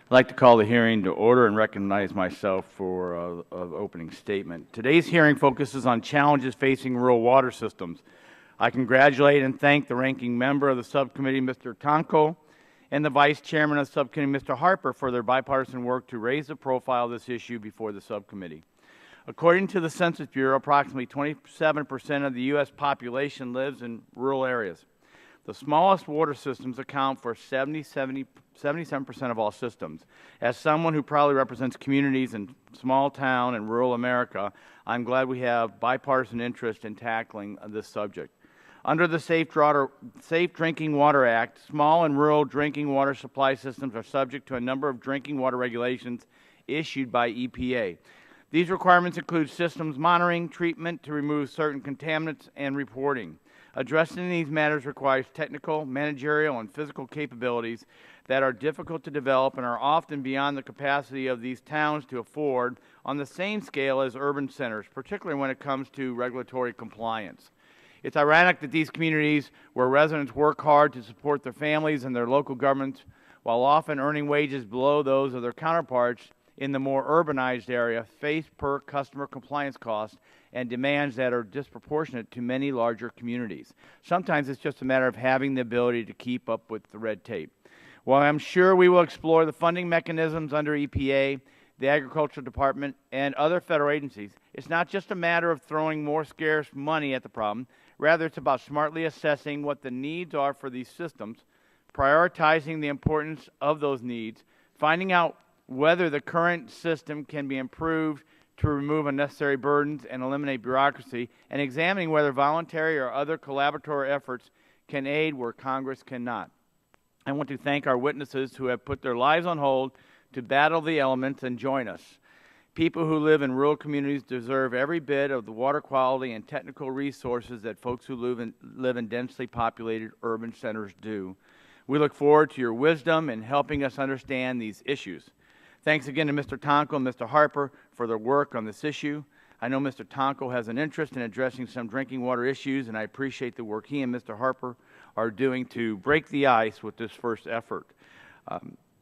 I'd like to call the hearing to order and recognize myself for an opening statement. Today's hearing focuses on challenges facing rural water systems. I congratulate and thank the ranking member of the subcommittee, Mr. Tonko, and the vice chairman of the subcommittee, Mr. Harper, for their bipartisan work to raise the profile of this issue before the subcommittee. According to the Census Bureau, approximately 27% of the U.S. population lives in rural areas. The smallest water systems account for 77% of all systems. As someone who probably represents communities in small town and rural America, I'm glad we have bipartisan interest in tackling this subject. Under the Safe Drinking Water Act, small and rural drinking water supply systems are subject to a number of drinking water regulations issued by EPA. These requirements include systems monitoring, treatment to remove certain contaminants, and reporting. Addressing these matters requires technical, managerial, and physical capabilities that are difficult to develop and are often beyond the capacity of these towns to afford on the same scale as urban centers, particularly when it comes to regulatory compliance. It's ironic that these communities, where residents work hard to support their families and their local governments, while often earning wages below those of their counterparts in the more urbanized area, face per customer compliance costs and demands that are disproportionate to many larger communities. Sometimes it's just a matter of having the ability to keep up with the red tape. While I'm sure we will explore the funding mechanisms under EPA, the Agricultural Department, and other federal agencies, it's not just a matter of throwing more scarce money at the problem. Rather, it's about smartly assessing what the needs are for these systems, prioritizing the importance of those needs, finding out whether the current system can be improved to remove unnecessary burdens and eliminate bureaucracy, and examining whether voluntary or other collaboratory efforts can aid where Congress cannot. I want to thank our witnesses who have put their lives on hold to battle the elements and join us. People who live in rural communities deserve every bit of the water quality and technical resources that folks who live in densely populated urban centers do. We look forward to your wisdom in helping us understand these issues. Thanks again to Mr. Tonko and Mr. Harper for their work on this issue. I know Mr. Tonko has an interest in addressing some drinking water issues, and I appreciate the work he and Mr. Harper are doing to break the ice with this first effort.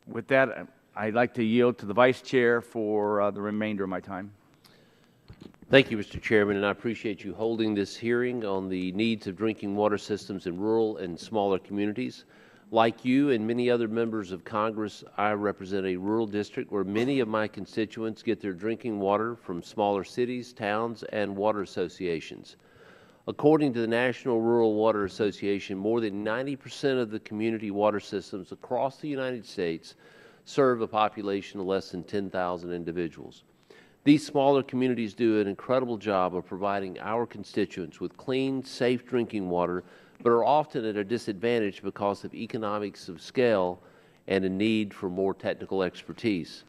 With that, I'd like to yield to the Vice Chair for the remainder of my time. Thank you, Mr. Chairman, and I appreciate you holding this hearing on the needs of drinking water systems in rural and smaller communities. Like you and many other members of Congress, I represent a rural district where many of my constituents get their drinking water from smaller cities, towns, and water associations. According to the National Rural Water Association, more than 90% of the community water systems across the United States serve a population of less than 10,000 individuals. These smaller communities do an incredible job of providing our constituents with clean, safe drinking water, but are often at a disadvantage because of economics of scale and a need for more technical expertise.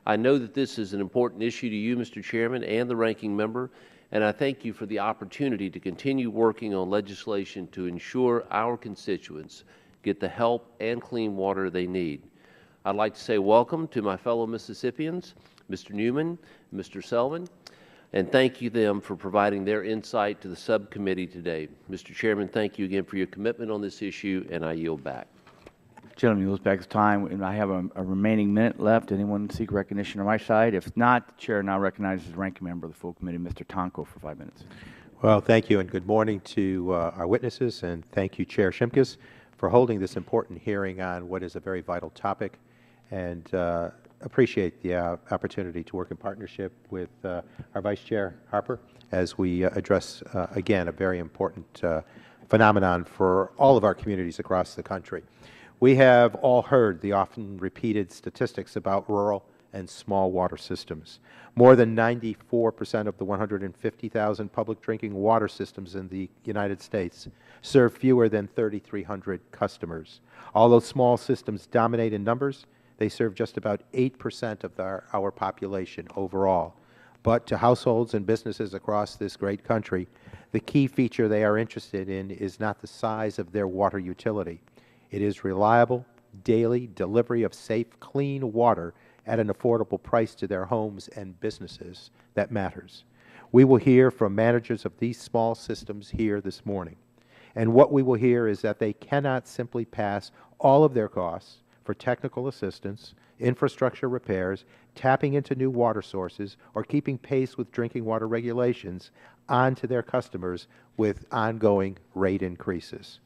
I know that this is an important issue to you, Mr. Chairman, and the ranking member, and I thank you for the opportunity to continue working on legislation to ensure our constituents get the help and clean water they need. I'd like to say welcome to my fellow Mississippians, Mr. Newman, Mr. Selman, and thank you them for providing their insight to the subcommittee today. Mr. Chairman, thank you again for your commitment on this issue, and I yield back. Gentleman yields back his time, and I have a remaining minute left. Anyone seek recognition on my side? If not, the Chair now recognizes the ranking member of the full committee, Mr. Tonko, for 5 minutes. Well, thank you, and good morning to our witnesses, and thank you, Chair Shimkus, for holding this important hearing on what is a very vital topic, and appreciate the opportunity to work in partnership with our Vice Chair Harper as we address, again, a very important phenomenon for all of our communities across the country. We have all heard the often repeated statistics about rural and small water systems. More than 94% of the 150,000 public drinking water systems in the United States serve fewer than 3,300 customers. Although small systems dominate in numbers, they serve just about 8% of our population overall. But to households and businesses across this great country, the key feature they are interested in is not the size of their water utility. It is reliable, daily delivery of safe, clean water at an affordable price to their homes and businesses that matters. We will hear from managers of these small systems here this morning. And what we will hear is that they cannot simply pass all of their costs for technical assistance, infrastructure repairs, tapping into new water sources, or keeping pace with drinking water regulations onto their customers with ongoing rate increases.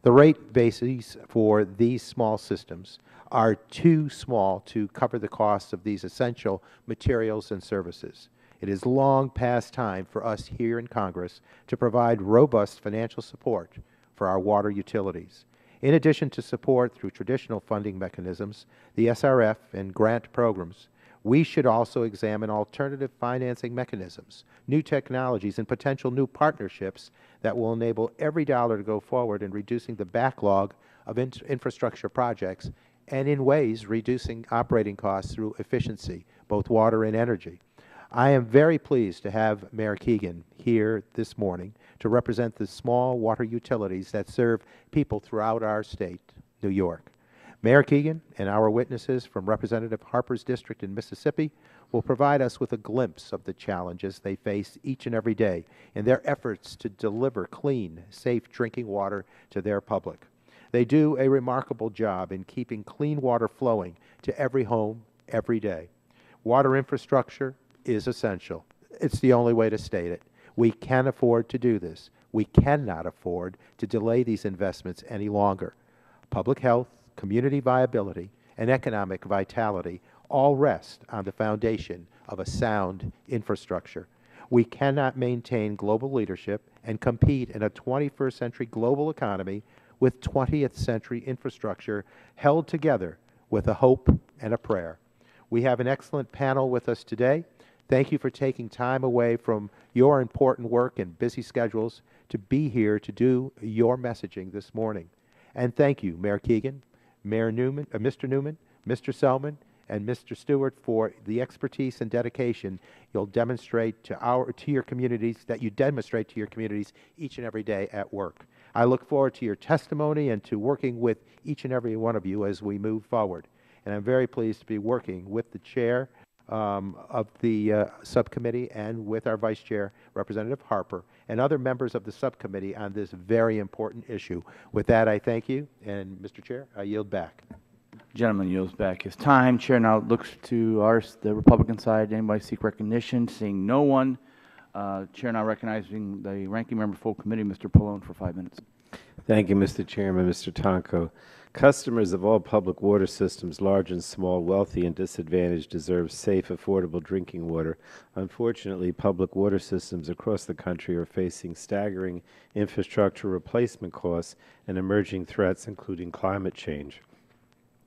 The rate bases for these small systems are too small to cover the costs of these essential materials and services. It is long past time for us here in Congress to provide robust financial support for our water utilities. In addition to support through traditional funding mechanisms, the SRF and grant programs, we should also examine alternative financing mechanisms, new technologies, and potential new partnerships that will enable every dollar to go forward in reducing the backlog of infrastructure projects and in ways reducing operating costs through efficiency, both water and energy. I am very pleased to have Mayor Keegan here this morning to represent the small water utilities that serve people throughout our state, New York. Mayor Keegan and our witnesses from Representative Harper's district in Mississippi will provide us with a glimpse of the challenges they face each and every day in their efforts to deliver clean, safe drinking water to their public. They do a remarkable job in keeping clean water flowing to every home, every day. Water infrastructure is essential. It's the only way to state it. We can afford to do this. We cannot afford to delay these investments any longer. Public health, community viability, and economic vitality all rest on the foundation of a sound infrastructure. We cannot maintain global leadership and compete in a 21st century global economy with 20th century infrastructure held together with a hope and a prayer. We have an excellent panel with us today. Thank you for taking time away from your important work and busy schedules to be here to do your messaging this morning. And thank you, Mayor Keegan, Mayor Newman, Mr. Newman, Mr. Selman, and Mr. Stewart for the expertise and dedication you'll demonstrate to your communities, that you demonstrate to your communities each and every day at work. I look forward to your testimony and to working with each and every one of you as we move forward. And I'm very pleased to be working with the chair of the subcommittee and with our Vice Chair, Representative Harper, and other members of the subcommittee on this very important issue. With that, I thank you, and Mr. Chair, I yield back. Gentleman yields back his time. Chair now looks to the Republican side. Anybody seek recognition? Seeing no one, Chair now recognizing the Ranking Member full committee, Mr. Pallone, for 5 minutes. Thank you, Mr. Chairman, Mr. Tonko. Customers of all public water systems, large and small, wealthy and disadvantaged, deserve safe, affordable drinking water. Unfortunately, public water systems across the country are facing staggering infrastructure replacement costs and emerging threats, including climate change.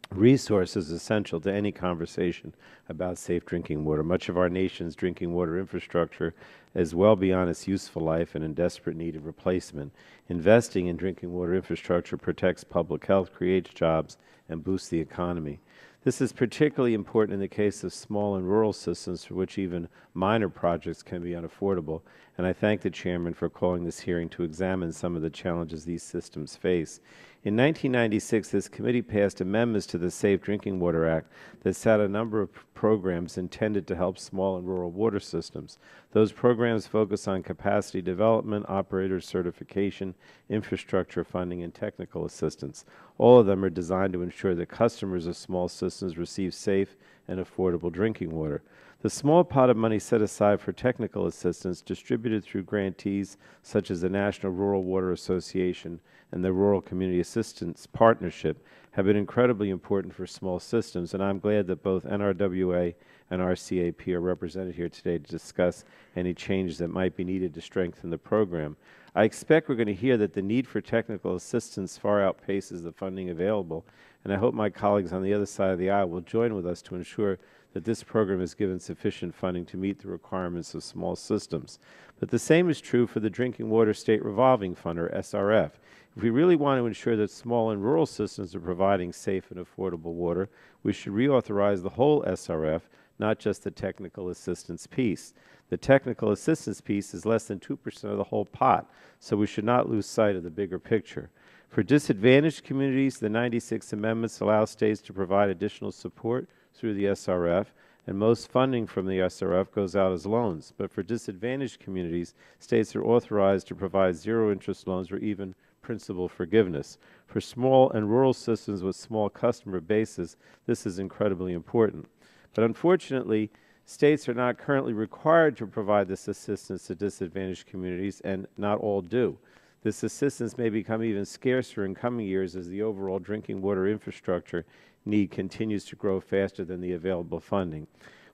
Resources essential to any conversation about safe drinking water. Much of our nation's drinking water infrastructure is well beyond its useful life and in desperate need of replacement. Investing in drinking water infrastructure protects public health, creates jobs, and boosts the economy. This is particularly important in the case of small and rural systems for which even minor projects can be unaffordable, and I thank the Chairman for calling this hearing to examine some of the challenges these systems face. In 1996, this committee passed amendments to the Safe Drinking Water Act that set a number of programs intended to help small and rural water systems. Those programs focus on capacity development, operator certification, infrastructure funding, and technical assistance. All of them are designed to ensure that customers of small systems receive safe and affordable drinking water. The small pot of money set aside for technical assistance, distributed through grantees such as the National Rural Water Association and the Rural Community Assistance Partnership, have been incredibly important for small systems, and I'm glad that both NRWA and RCAP are represented here today to discuss any changes that might be needed to strengthen the program. I expect we're going to hear that the need for technical assistance far outpaces the funding available, and I hope my colleagues on the other side of the aisle will join with us to ensure that this program is given sufficient funding to meet the requirements of small systems. But the same is true for the Drinking Water State Revolving Fund, or SRF. If we really want to ensure that small and rural systems are providing safe and affordable water, we should reauthorize the whole SRF, not just the technical assistance piece. The technical assistance piece is less than 2% of the whole pot, so we should not lose sight of the bigger picture. For disadvantaged communities, the 96 amendments allow states to provide additional support through the SRF, and most funding from the SRF goes out as loans. But for disadvantaged communities, states are authorized to provide zero-interest loans or even principal forgiveness. For small and rural systems with small customer bases, this is incredibly important. But unfortunately, states are not currently required to provide this assistance to disadvantaged communities, and not all do. This assistance may become even scarcer in coming years as the overall drinking water infrastructure need continues to grow faster than the available funding.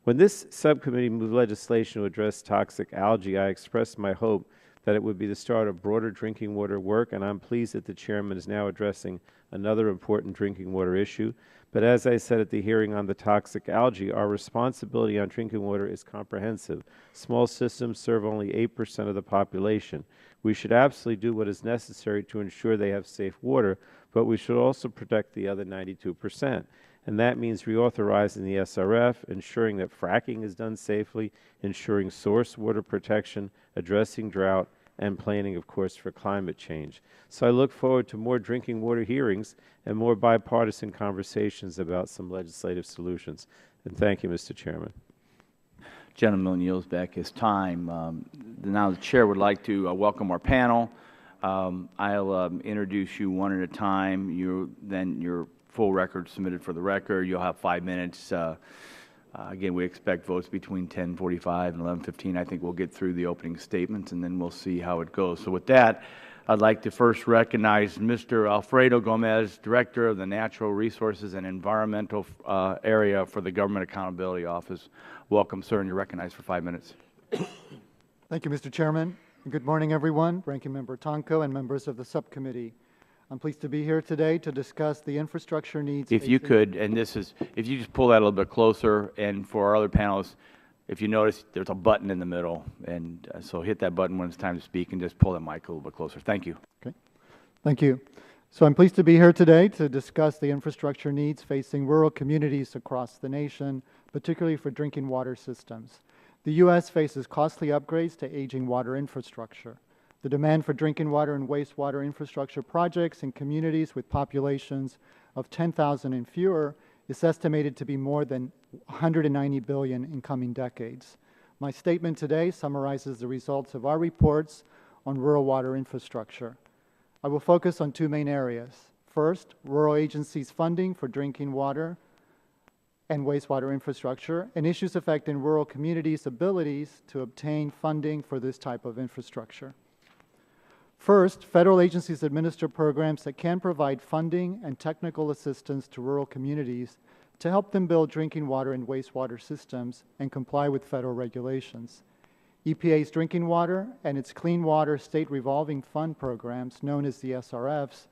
When this subcommittee moved legislation to address toxic algae, I expressed my hope that it would be the start of broader drinking water work, and I'm pleased that the chairman is now addressing another important drinking water issue. But as I said at the hearing on the toxic algae, our responsibility on drinking water is comprehensive. Small systems serve only 8% of the population. We should absolutely do what is necessary to ensure they have safe water, but we should also protect the other 92%. And that means reauthorizing the SRF, ensuring that fracking is done safely, ensuring source water protection, addressing drought, and planning, of course, for climate change. So I look forward to more drinking water hearings and more bipartisan conversations about some legislative solutions. And thank you, Mr. Chairman. Gentleman yields back his time. Now the chair would like to welcome our panel. I'll introduce you one at a time. Then your full record submitted for the record. You'll have 5 minutes. Again, we expect votes between 10:45 and 11:15. I think we'll get through the opening statements, and then we'll see how it goes. So with that, I'd like to first recognize Mr. Alfredo Gomez, Director of the Natural Resources and Environmental Area for the Government Accountability Office. Welcome, sir, and you're recognized for 5 minutes. Thank you, Mr. Chairman. Good morning, everyone, Ranking Member Tonko and members of the subcommittee. I'm pleased to be here today to discuss the infrastructure needs. If you could, and if you just pull that a little bit closer, and for our other panelists, if you notice, there's a button in the middle, and so hit that button when it's time to speak and just pull the mic a little bit closer. Thank you. Okay. Thank you. So I'm pleased to be here today to discuss the infrastructure needs facing rural communities across the nation, particularly for drinking water systems. The U.S. faces costly upgrades to aging water infrastructure. The demand for drinking water and wastewater infrastructure projects in communities with populations of 10,000 and fewer is estimated to be more than $190 billion in coming decades. My statement today summarizes the results of our reports on rural water infrastructure. I will focus on two main areas. First, rural agencies' funding for drinking water and wastewater infrastructure, and issues affecting rural communities' abilities to obtain funding for this type of infrastructure. First, federal agencies administer programs that can provide funding and technical assistance to rural communities to help them build drinking water and wastewater systems and comply with federal regulations. EPA's drinking water and its Clean Water State Revolving Fund programs, known as the SRFs,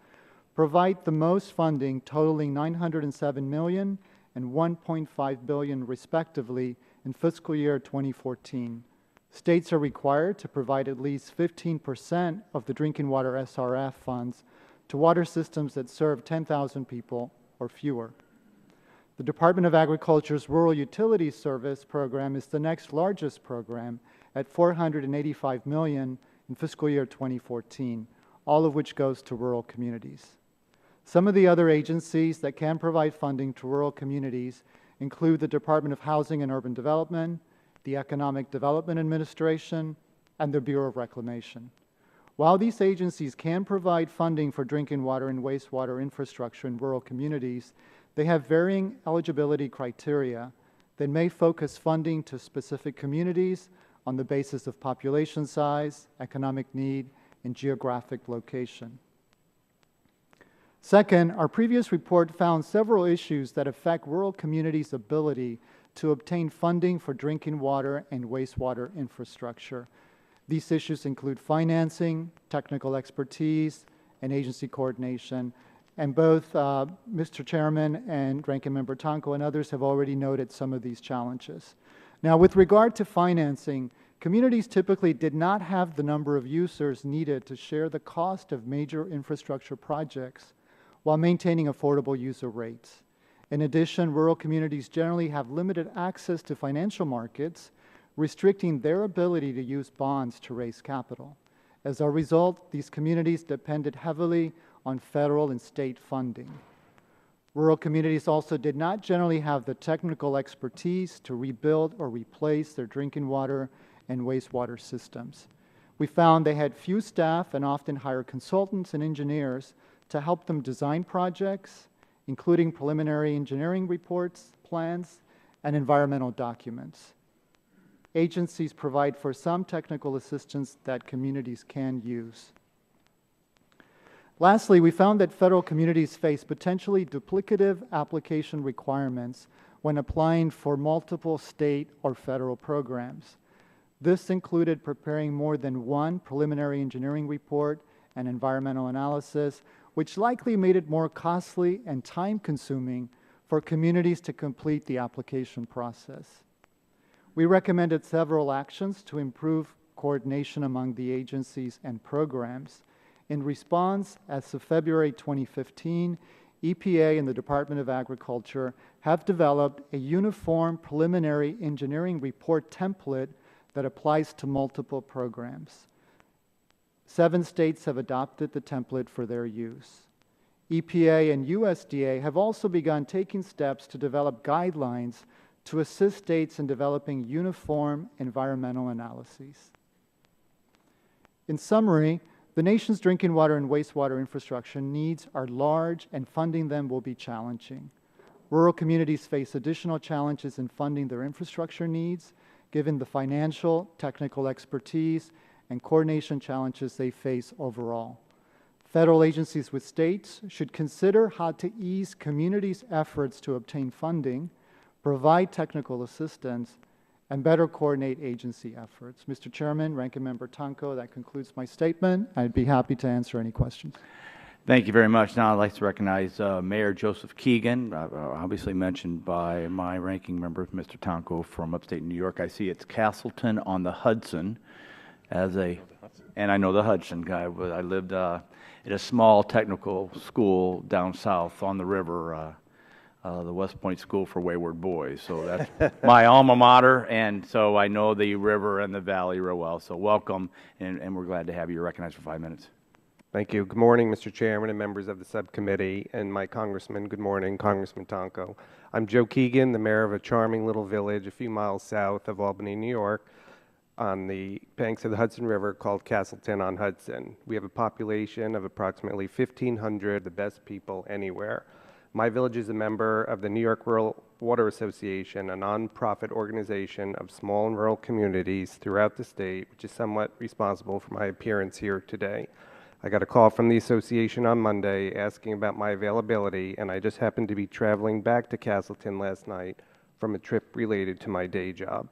provide the most funding, totaling $907 million and $1.5 billion, respectively, in fiscal year 2014. States are required to provide at least 15% of the drinking water SRF funds to water systems that serve 10,000 people or fewer. The Department of Agriculture's Rural Utilities Service program is the next largest program at $485 million in fiscal year 2014, all of which goes to rural communities. Some of the other agencies that can provide funding to rural communities include the Department of Housing and Urban Development, the Economic Development Administration, and the Bureau of Reclamation. While these agencies can provide funding for drinking water and wastewater infrastructure in rural communities, they have varying eligibility criteria that may focus funding to specific communities on the basis of population size, economic need, and geographic location. Second, our previous report found several issues that affect rural communities' ability to obtain funding for drinking water and wastewater infrastructure. These issues include financing, technical expertise, and agency coordination. And both Mr. Chairman and Ranking Member Tonko and others have already noted some of these challenges. Now, with regard to financing, communities typically did not have the number of users needed to share the cost of major infrastructure projects while maintaining affordable user rates. In addition, rural communities generally have limited access to financial markets, restricting their ability to use bonds to raise capital. As a result, these communities depended heavily on federal and state funding. Rural communities also did not generally have the technical expertise to rebuild or replace their drinking water and wastewater systems. We found they had few staff and often hire consultants and engineers to help them design projects, including preliminary engineering reports, plans, and environmental documents. Agencies provide for some technical assistance that communities can use. Lastly, we found that federal communities face potentially duplicative application requirements when applying for multiple state or federal programs. This included preparing more than one preliminary engineering report and environmental analysis, which likely made it more costly and time-consuming for communities to complete the application process. We recommended several actions to improve coordination among the agencies and programs. In response, as of February 2015, EPA and the Department of Agriculture have developed a uniform preliminary engineering report template that applies to multiple programs. 7 states have adopted the template for their use. EPA and USDA have also begun taking steps to develop guidelines to assist states in developing uniform environmental analyses. In summary, the nation's drinking water and wastewater infrastructure needs are large, and funding them will be challenging. Rural communities face additional challenges in funding their infrastructure needs, given the financial, technical expertise, and coordination challenges they face overall. Federal agencies with states should consider how to ease communities' efforts to obtain funding, provide technical assistance, and better coordinate agency efforts. Mr. Chairman, Ranking Member Tonko, that concludes my statement. I'd be happy to answer any questions. Thank you very much. Now I'd like to recognize Mayor Joseph Keegan, obviously mentioned by my ranking member, Mr. Tonko, from upstate New York. I see it's Castleton on the Hudson and I know the Hudson guy. I lived at a small technical school down south on the river, the West Point School for Wayward Boys. So that's my alma mater, and so I know the river and the valley real well. So welcome, and we're glad to have you recognized for 5 minutes. Thank you. Good morning, Mr. Chairman and members of the subcommittee, and my congressman. Good morning, Congressman Tonko. I'm Joe Keegan, the mayor of a charming little village a few miles south of Albany, New York, on the banks of the Hudson River called Castleton on Hudson. We have a population of approximately 1,500, the best people anywhere. My village is a member of the New York Rural Water Association, a nonprofit organization of small and rural communities throughout the state, which is somewhat responsible for my appearance here today. I got a call from the association on Monday asking about my availability, and I just happened to be traveling back to Castleton last night from a trip related to my day job.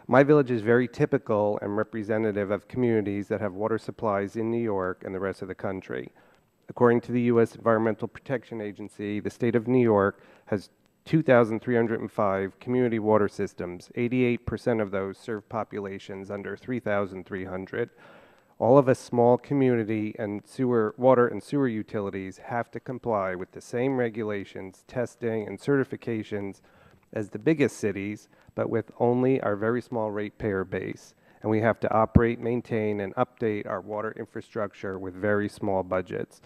My village is very typical and representative of communities that have water supplies in New York and the rest of the country. According to the U.S. Environmental Protection Agency, the state of New York has 2,305 community water systems. 88% of those serve populations under 3,300. All of us small community and water and sewer utilities have to comply with the same regulations, testing, and certifications as the biggest cities, but with only our very small ratepayer base. And we have to operate, maintain, and update our water infrastructure with very small budgets.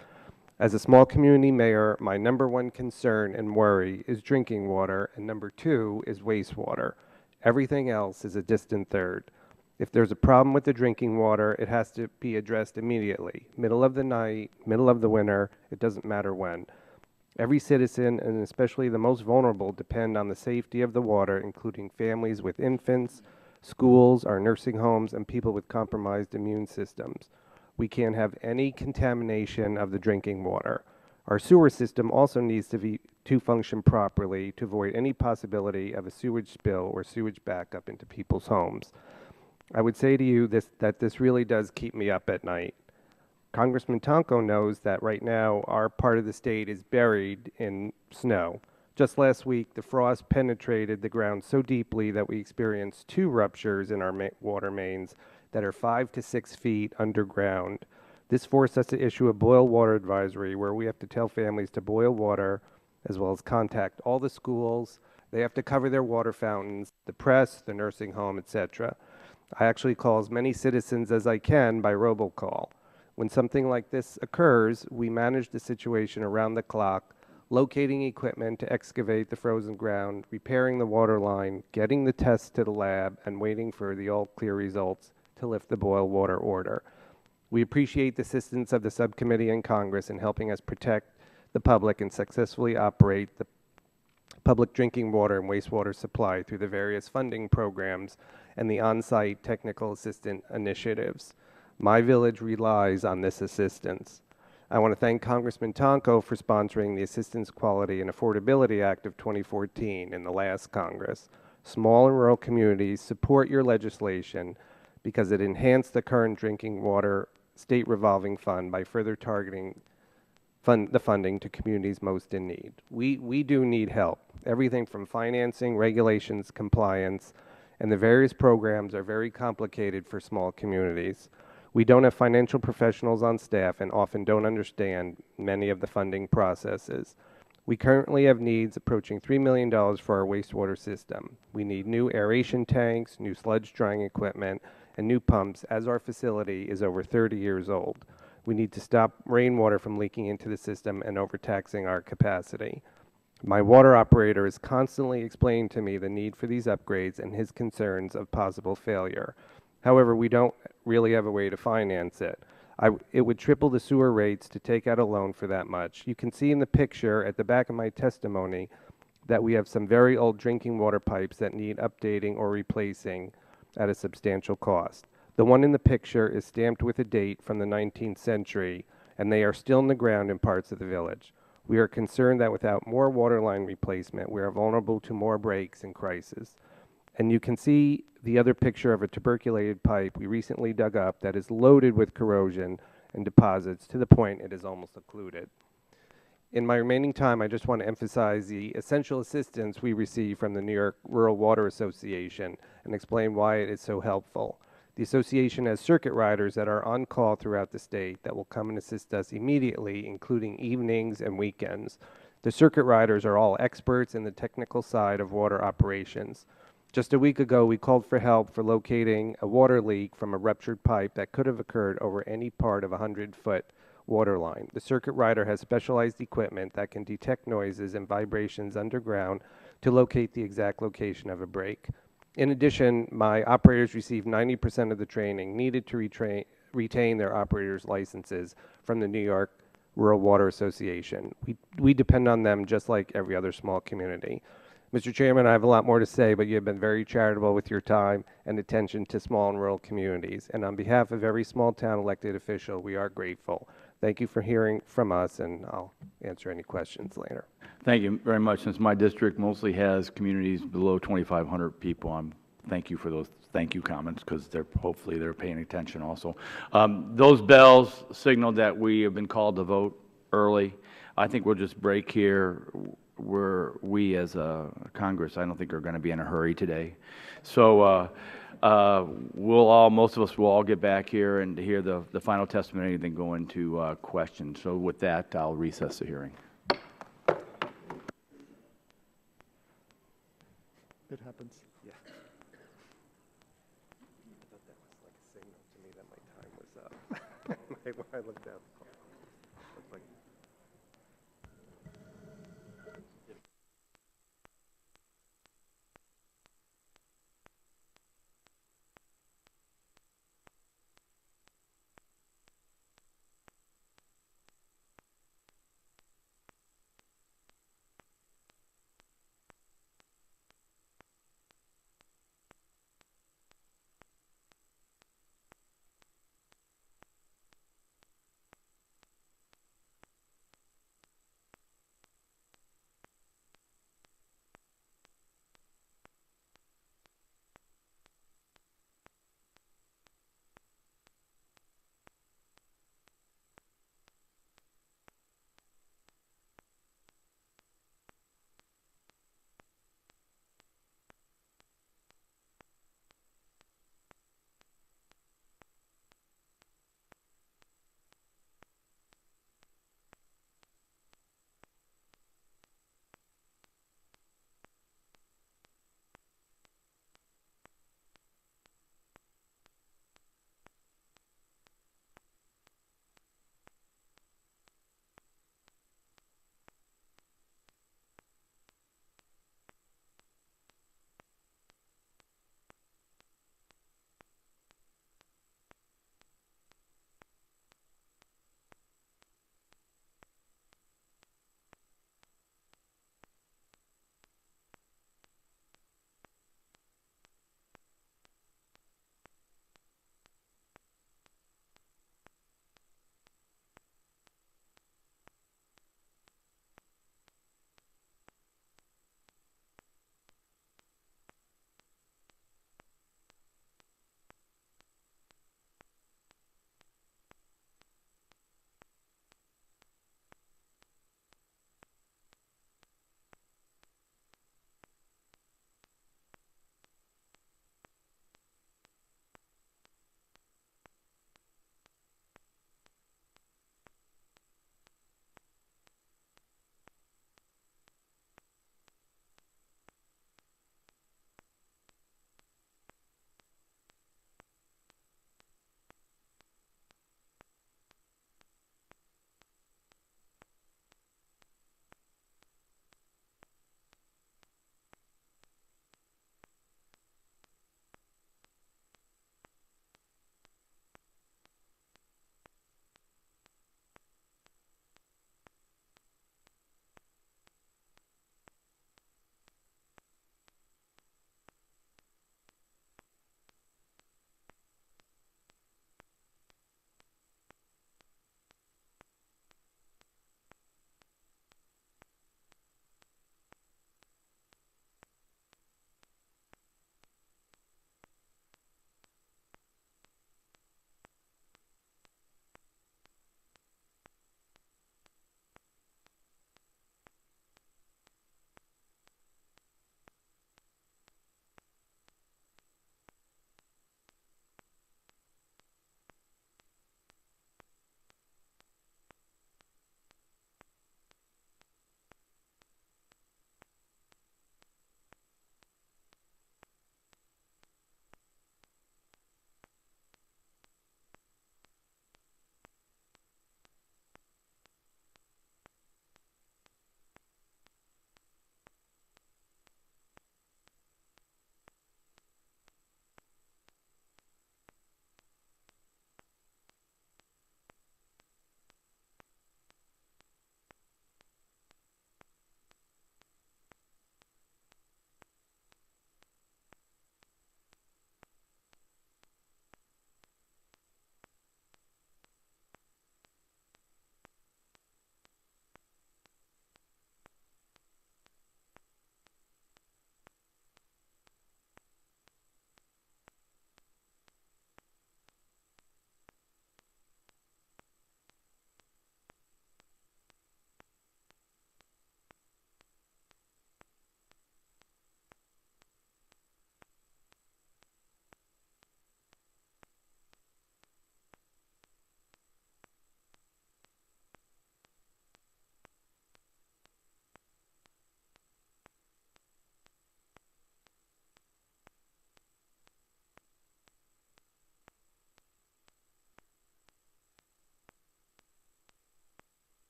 As a small community mayor, my number one concern and worry is drinking water, and number two is wastewater. Everything else is a distant third. If there's a problem with the drinking water, it has to be addressed immediately. Middle of the night, middle of the winter, it doesn't matter when. Every citizen, and especially the most vulnerable, depend on the safety of the water, including families with infants, schools, our nursing homes, and people with compromised immune systems. We can't have any contamination of the drinking water. Our sewer system also needs to function properly to avoid any possibility of a sewage spill or sewage backup into people's homes. I would say to you that this really does keep me up at night. Congressman Tonko knows that right now our part of the state is buried in snow. Just last week, the frost penetrated the ground so deeply that we experienced 2 ruptures in our water mains that are 5 to 6 feet underground. This forced us to issue a boil water advisory where we have to tell families to boil water as well as contact all the schools. They have to cover their water fountains, the press, the nursing home, etc. I actually call as many citizens as I can by robocall. When something like this occurs, we manage the situation around the clock, locating equipment to excavate the frozen ground, repairing the water line, getting the tests to the lab, and waiting for the all-clear results to lift the boil water order. We appreciate the assistance of the subcommittee and Congress in helping us protect the public and successfully operate the public drinking water and wastewater supply through the various funding programs and the on-site technical assistant initiatives. My village relies on this assistance. I want to thank Congressman Tonko for sponsoring the Assistance Quality and Affordability Act of 2014 in the last Congress. Small and rural communities support your legislation because it enhanced the current drinking water state revolving fund by further targeting the funding to communities most in need. We do need help. Everything from financing, regulations, compliance, and the various programs are very complicated for small communities. We don't have financial professionals on staff and often don't understand many of the funding processes. We currently have needs approaching $3 million for our wastewater system. We need new aeration tanks, new sludge drying equipment, and new pumps as our facility is over 30 years old. We need to stop rainwater from leaking into the system and overtaxing our capacity. My water operator is constantly explaining to me the need for these upgrades and his concerns of possible failure. However, we don't really have a way to finance it. It would triple the sewer rates to take out a loan for that much. You can see in the picture at the back of my testimony that we have some very old drinking water pipes that need updating or replacing at a substantial cost. The one in the picture is stamped with a date from the 19th century, and they are still in the ground in parts of the village. We are concerned that without more water line replacement, we are vulnerable to more breaks and crises. And you can see the other picture of a tuberculated pipe we recently dug up that is loaded with corrosion and deposits to the point it is almost occluded. In my remaining time, I just want to emphasize the essential assistance we receive from the New York Rural Water Association and explain why it is so helpful. The association has circuit riders that are on call throughout the state that will come and assist us immediately, including evenings and weekends. The circuit riders are all experts in the technical side of water operations. Just a week ago, we called for help for locating a water leak from a ruptured pipe that could have occurred over any part of a 100-foot water line. The circuit rider has specialized equipment that can detect noises and vibrations underground to locate the exact location of a break. In addition, my operators receive 90% of the training needed to retain their operators' licenses from the New York Rural Water Association. We depend on them just like every other small community. Mr. Chairman, I have a lot more to say, but you have been very charitable with your time and attention to small and rural communities. And on behalf of every small town elected official, we are grateful. Thank you for hearing from us, and I'll answer any questions later. Thank you very much. Since my district mostly has communities below 2,500 people, thank you for those thank you comments, because hopefully they're paying attention also. Those bells signal that we have been called to vote early. I think we'll just break here. We as a Congress, I don't think are going to be in a hurry today. So most of us will all get back here and hear the final testimony and then go into questions. So with that, I'll recess the hearing. It happens. Yeah. I thought that was like a signal to me that my time was up. When I looked out.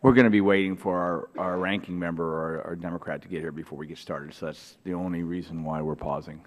We're going to be waiting for our ranking member or our Democrat to get here before we get started, so that's the only reason why we're pausing.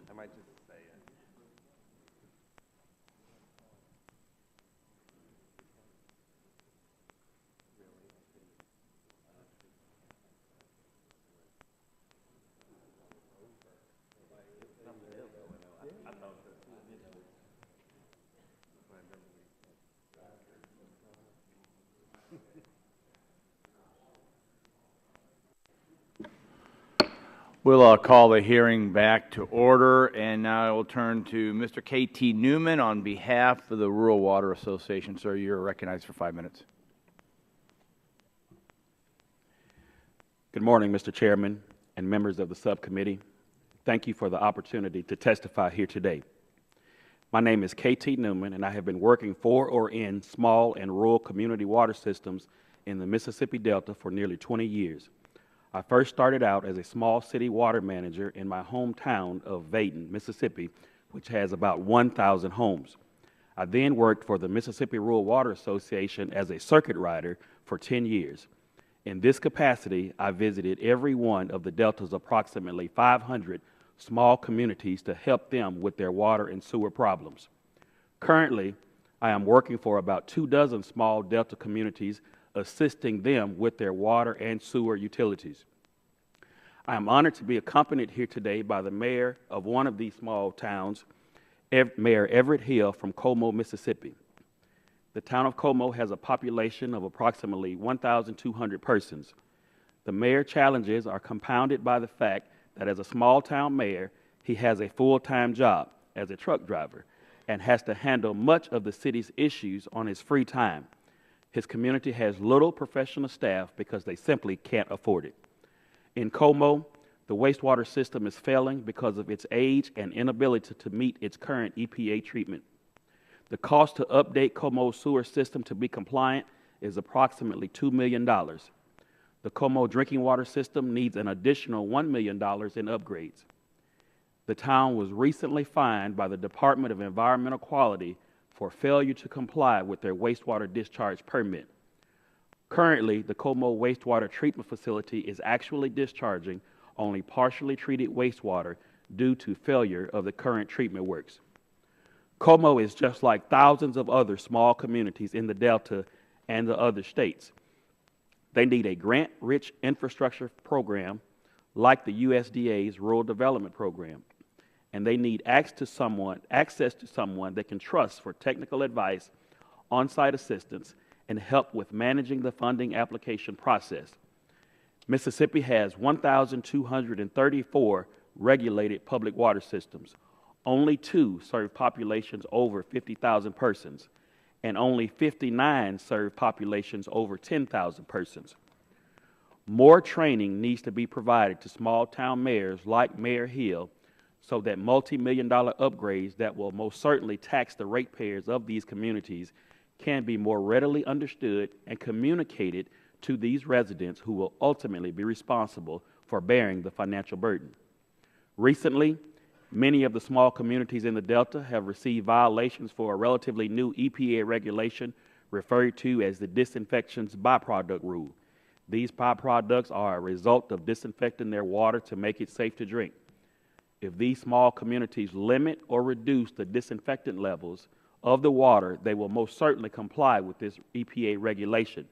I might just say it. We'll call the hearing back to order, and now I will turn to Mr. K.T. Newman on behalf of the Rural Water Association. Sir, you're recognized for 5 minutes. Good morning, Mr. Chairman and members of the subcommittee. Thank you for the opportunity to testify here today. My name is K.T. Newman, and I have been working for or in small and rural community water systems in the Mississippi Delta for nearly 20 years. I first started out as a small city water manager in my hometown of Vaden, Mississippi, which has about 1,000 homes. I then worked for the Mississippi Rural Water Association as a circuit rider for 10 years. In this capacity, I visited every one of the Delta's approximately 500 small communities to help them with their water and sewer problems. Currently, I am working for about 24 small Delta communities, assisting them with their water and sewer utilities. I am honored to be accompanied here today by the mayor of one of these small towns, Mayor Everett Hill from Como, Mississippi. The town of Como has a population of approximately 1,200 persons. The mayor's challenges are compounded by the fact that as a small town mayor, he has a full-time job as a truck driver and has to handle much of the city's issues on his free time. His community has little professional staff because they simply can't afford it. In Como, the wastewater system is failing because of its age and inability to meet its current EPA treatment. The cost to update Como's sewer system to be compliant is approximately $2 million. The Como drinking water system needs an additional $1 million in upgrades. The town was recently fined by the Department of Environmental Quality for failure to comply with their wastewater discharge permit. Currently, the Como wastewater treatment facility is actually discharging only partially treated wastewater due to failure of the current treatment works. Como is just like thousands of other small communities in the Delta and the other states. They need a grant-rich infrastructure program like the USDA's Rural Development Program, and they need access to someone they can trust for technical advice, on-site assistance, and help with managing the funding application process. Mississippi has 1,234 regulated public water systems. Only 2 serve populations over 50,000 persons, and only 59 serve populations over 10,000 persons. More training needs to be provided to small town mayors like Mayor Hill so that multi-million-dollar upgrades that will most certainly tax the ratepayers of these communities can be more readily understood and communicated to these residents who will ultimately be responsible for bearing the financial burden. Recently, many of the small communities in the Delta have received violations for a relatively new EPA regulation referred to as the disinfections byproduct rule. These byproducts are a result of disinfecting their water to make it safe to drink. If these small communities limit or reduce the disinfectant levels of the water, they will most certainly comply with this EPA regulation,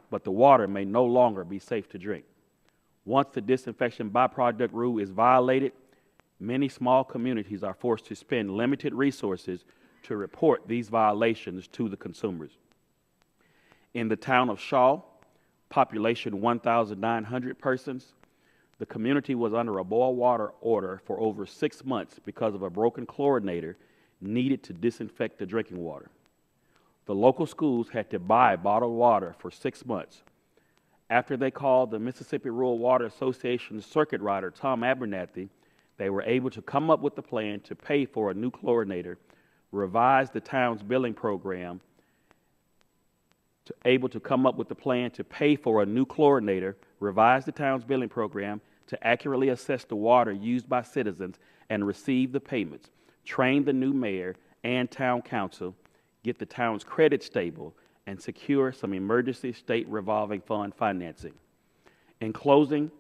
but the water may no longer be safe to drink. Once the disinfection byproduct rule is violated, many small communities are forced to spend limited resources to report these violations to the consumers. In the town of Shaw, population 1,900 persons, the community was under a boil water order for over 6 months because of a broken chlorinator needed to disinfect the drinking water. The local schools had to buy bottled water for 6 months. After they called the Mississippi Rural Water Association's circuit rider, Tom Abernathy, they were able to come up with a plan to pay for a new chlorinator, revise the town's billing program, to accurately assess the water used by citizens and receive the payments, train the new mayor and town council, get the town's credit stable, and secure some emergency state revolving fund financing. In closing,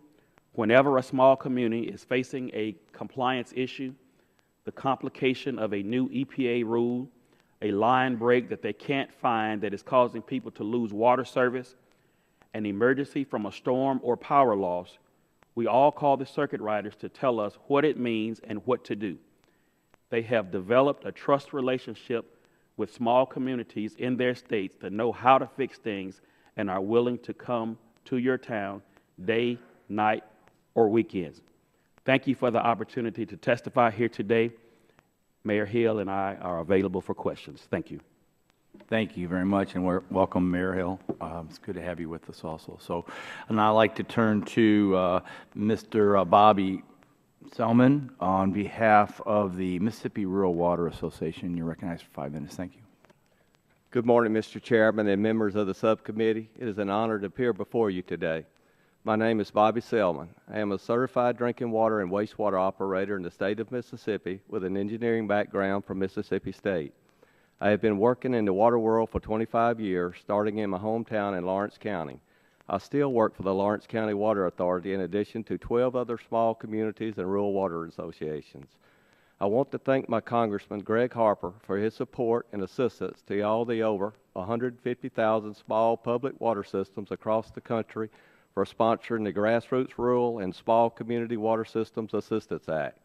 whenever a small community is facing a compliance issue, the complication of a new EPA rule, a line break that they can't find that is causing people to lose water service, an emergency from a storm or power loss, we all call the circuit riders to tell us what it means and what to do. They have developed a trust relationship with small communities in their states that know how to fix things and are willing to come to your town day, night, or weekends. Thank you for the opportunity to testify here today. Mayor Hill and I are available for questions. Thank you. Thank you very much, and welcome, Mayor Hill. It's good to have you with us also. So, and I'd like to turn to Mr. Bobby Selman on behalf of the Mississippi Rural Water Association. You're recognized for 5 minutes. Thank you. Good morning, Mr. Chairman and members of the subcommittee. It is an honor to appear before you today. My name is Bobby Selman. I am a certified drinking water and wastewater operator in the state of Mississippi with an engineering background from Mississippi State. I have been working in the water world for 25 years, starting in my hometown in Lawrence County. I still work for the Lawrence County Water Authority in addition to 12 other small communities and rural water associations. I want to thank my Congressman Greg Harper for his support and assistance to all the over 150,000 small public water systems across the country for sponsoring the Grassroots Rural and Small Community Water Systems Assistance Act.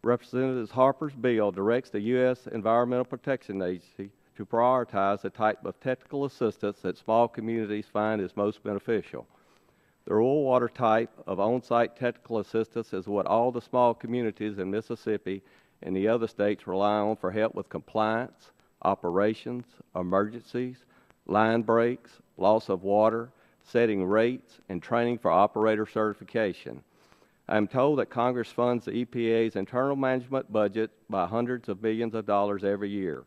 Representative Harper's bill directs the U.S. Environmental Protection Agency to prioritize the type of technical assistance that small communities find is most beneficial. The rural water type of on-site technical assistance is what all the small communities in Mississippi and the other states rely on for help with compliance, operations, emergencies, line breaks, loss of water, setting rates, and training for operator certification. I am told that Congress funds the EPA's internal management budget by hundreds of millions of dollars every year.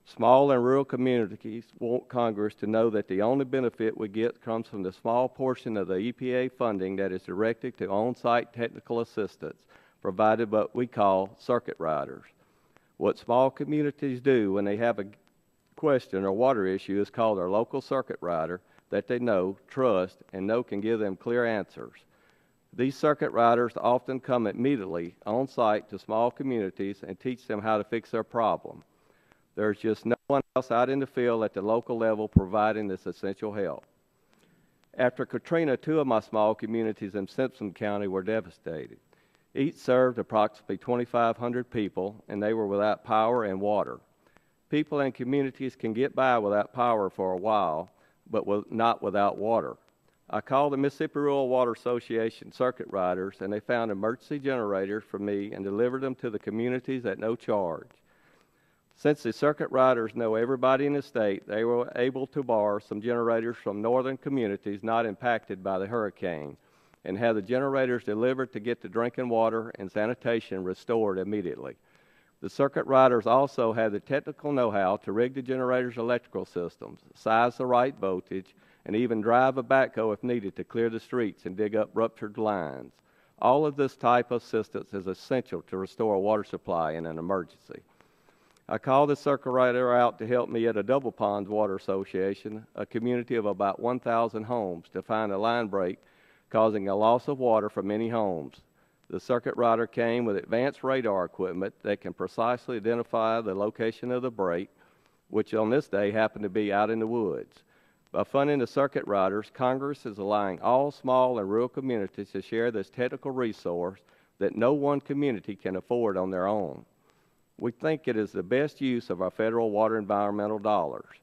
Small and rural communities want Congress to know that the only benefit we get comes from the small portion of the EPA funding that is directed to on-site technical assistance, provided by what we call circuit riders. What small communities do when they have a question or water issue is call their local circuit rider that they know, trust, and know can give them clear answers. These circuit riders often come immediately on site to small communities and teach them how to fix their problem. There's just no one else out in the field at the local level providing this essential help. After Katrina, 2 of my small communities in Simpson County were devastated. Each served approximately 2,500 people, and they were without power and water. People and communities can get by without power for a while, but not without water. I called the Mississippi Rural Water Association circuit riders, and they found emergency generators for me and delivered them to the communities at no charge. Since the circuit riders know everybody in the state, they were able to borrow some generators from northern communities not impacted by the hurricane and have the generators delivered to get the drinking water and sanitation restored immediately. The circuit riders also have the technical know-how to rig the generator's electrical systems, size the right voltage, and even drive a backhoe if needed to clear the streets and dig up ruptured lines. All of this type of assistance is essential to restore a water supply in an emergency. I called the circuit rider out to help me at a Double Ponds Water Association, a community of about 1,000 homes, to find a line break causing a loss of water for many homes. The circuit rider came with advanced radar equipment that can precisely identify the location of the break, which on this day happened to be out in the woods. By funding the circuit riders, Congress is allowing all small and rural communities to share this technical resource that no one community can afford on their own. We think it is the best use of our federal water environmental dollars.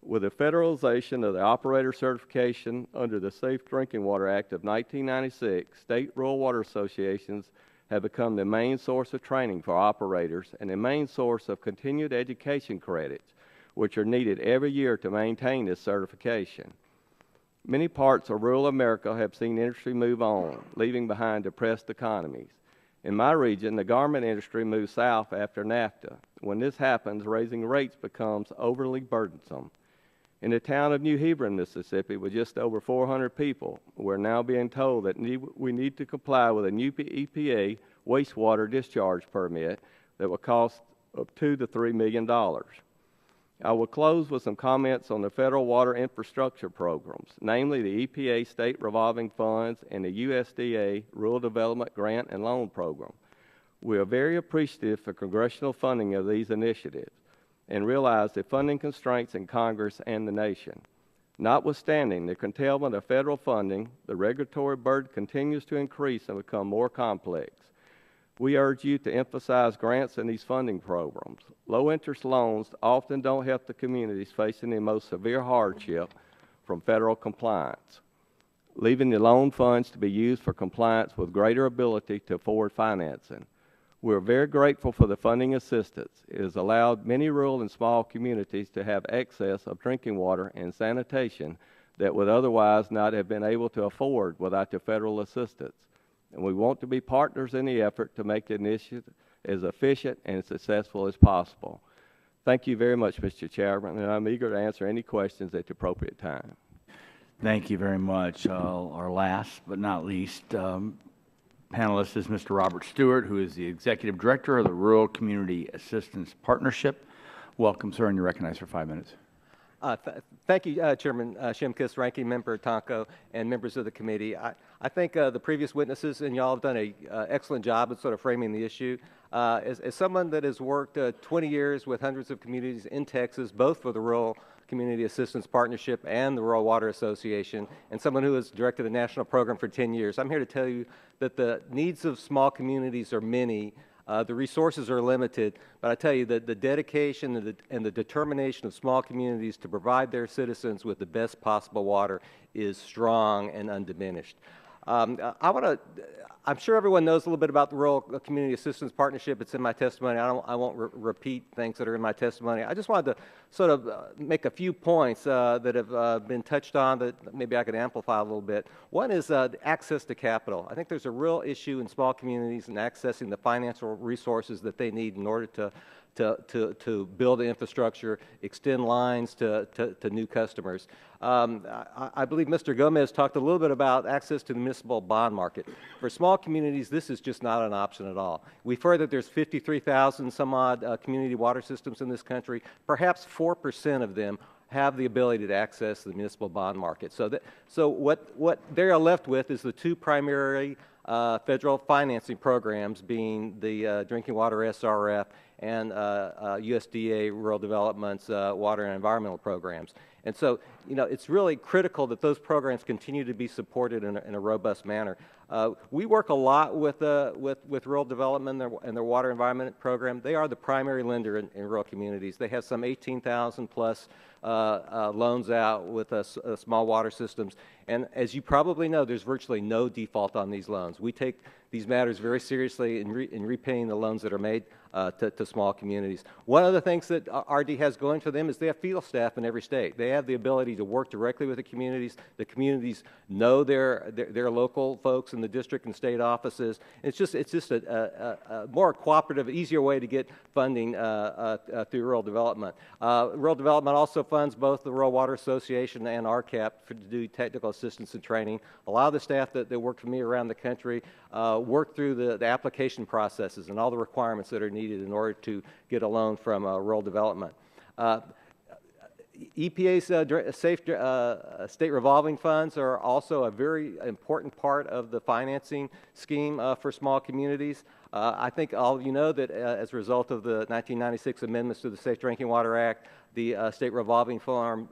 With the federalization of the operator certification under the Safe Drinking Water Act of 1996, state rural water associations have become the main source of training for operators and the main source of continued education credits, which are needed every year to maintain this certification. Many parts of rural America have seen industry move on, leaving behind depressed economies. In my region, the garment industry moves south after NAFTA. When this happens, raising rates becomes overly burdensome. In the town of New Hebron, Mississippi, with just over 400 people, we're now being told that we need to comply with a new EPA wastewater discharge permit that will cost up $2 to $3 million. I will close with some comments on the federal water infrastructure programs, namely the EPA state revolving funds and the USDA Rural Development Grant and Loan Program. We are very appreciative for congressional funding of these initiatives and realize the funding constraints in Congress and the nation. Notwithstanding the curtailment of federal funding, the regulatory burden continues to increase and become more complex. We urge you to emphasize grants in these funding programs. Low-interest loans often don't help the communities facing the most severe hardship from federal compliance, leaving the loan funds to be used for compliance with greater ability to afford financing. We are very grateful for the funding assistance. It has allowed many rural and small communities to have access of drinking water and sanitation that would otherwise not have been able to afford without the federal assistance. And we want to be partners in the effort to make the initiative as efficient and successful as possible. Thank you very much, Mr. Chairman, and I'm eager to answer any questions at the appropriate time. Thank you very much. Our last but not least panelist is Mr. Robert Stewart, who is the Executive Director of the Rural Community Assistance Partnership. Welcome, sir, and you're recognized for 5 minutes. Thank you, Chairman Shimkus, Ranking Member Tonko, and members of the committee. I think the previous witnesses and y'all have done an excellent job at sort of framing the issue. As someone that has worked 20 years with hundreds of communities in Texas, both for the Rural Community Assistance Partnership and the Rural Water Association, and someone who has directed the national program for 10 years, I'm here to tell you that the needs of small communities are many. The resources are limited, but I tell you that the dedication and the determination of small communities to provide their citizens with the best possible water is strong and undiminished. I'm sure everyone knows a little bit about the Rural Community Assistance Partnership. It's in my testimony. I won't repeat things that are in my testimony. I just wanted to sort of make a few points that have been touched on that maybe I could amplify a little bit. One is access to capital. I think there's a real issue in small communities in accessing the financial resources that they need in order to build the infrastructure, extend lines to new customers. I believe Mr. Gomez talked a little bit about access to the municipal bond market. For small communities, this is just not an option at all. We've heard that there's 53,000 some odd community water systems in this country. Perhaps 4% of them have the ability to access the municipal bond market. So what they are left with is the two primary federal financing programs, being the Drinking Water SRF and USDA Rural Development's water and environmental programs. And so, you know, it's really critical that those programs continue to be supported in a robust manner. We work a lot with rural development and their water environment program. They are the primary lender in rural communities. They have some 18,000 plus loans out with small water systems. And as you probably know, there's virtually no default on these loans. We take these matters very seriously in repaying the loans that are made to small communities. One of the things that RD has going for them is they have field staff in every state. They have the ability to work directly with the communities. The communities know their local folks in the district and state offices. It's just a more cooperative, easier way to get funding through rural development. Rural development also funds both the Rural Water Association and RCAP to do technical assistance and training. A lot of the staff that work for me around the country work through the application processes and all the requirements that are needed in order to get a loan from rural development. EPA's state revolving funds are also a very important part of the financing scheme for small communities. I think all of you know that as a result of the 1996 amendments to the Safe Drinking Water Act, the state revolving program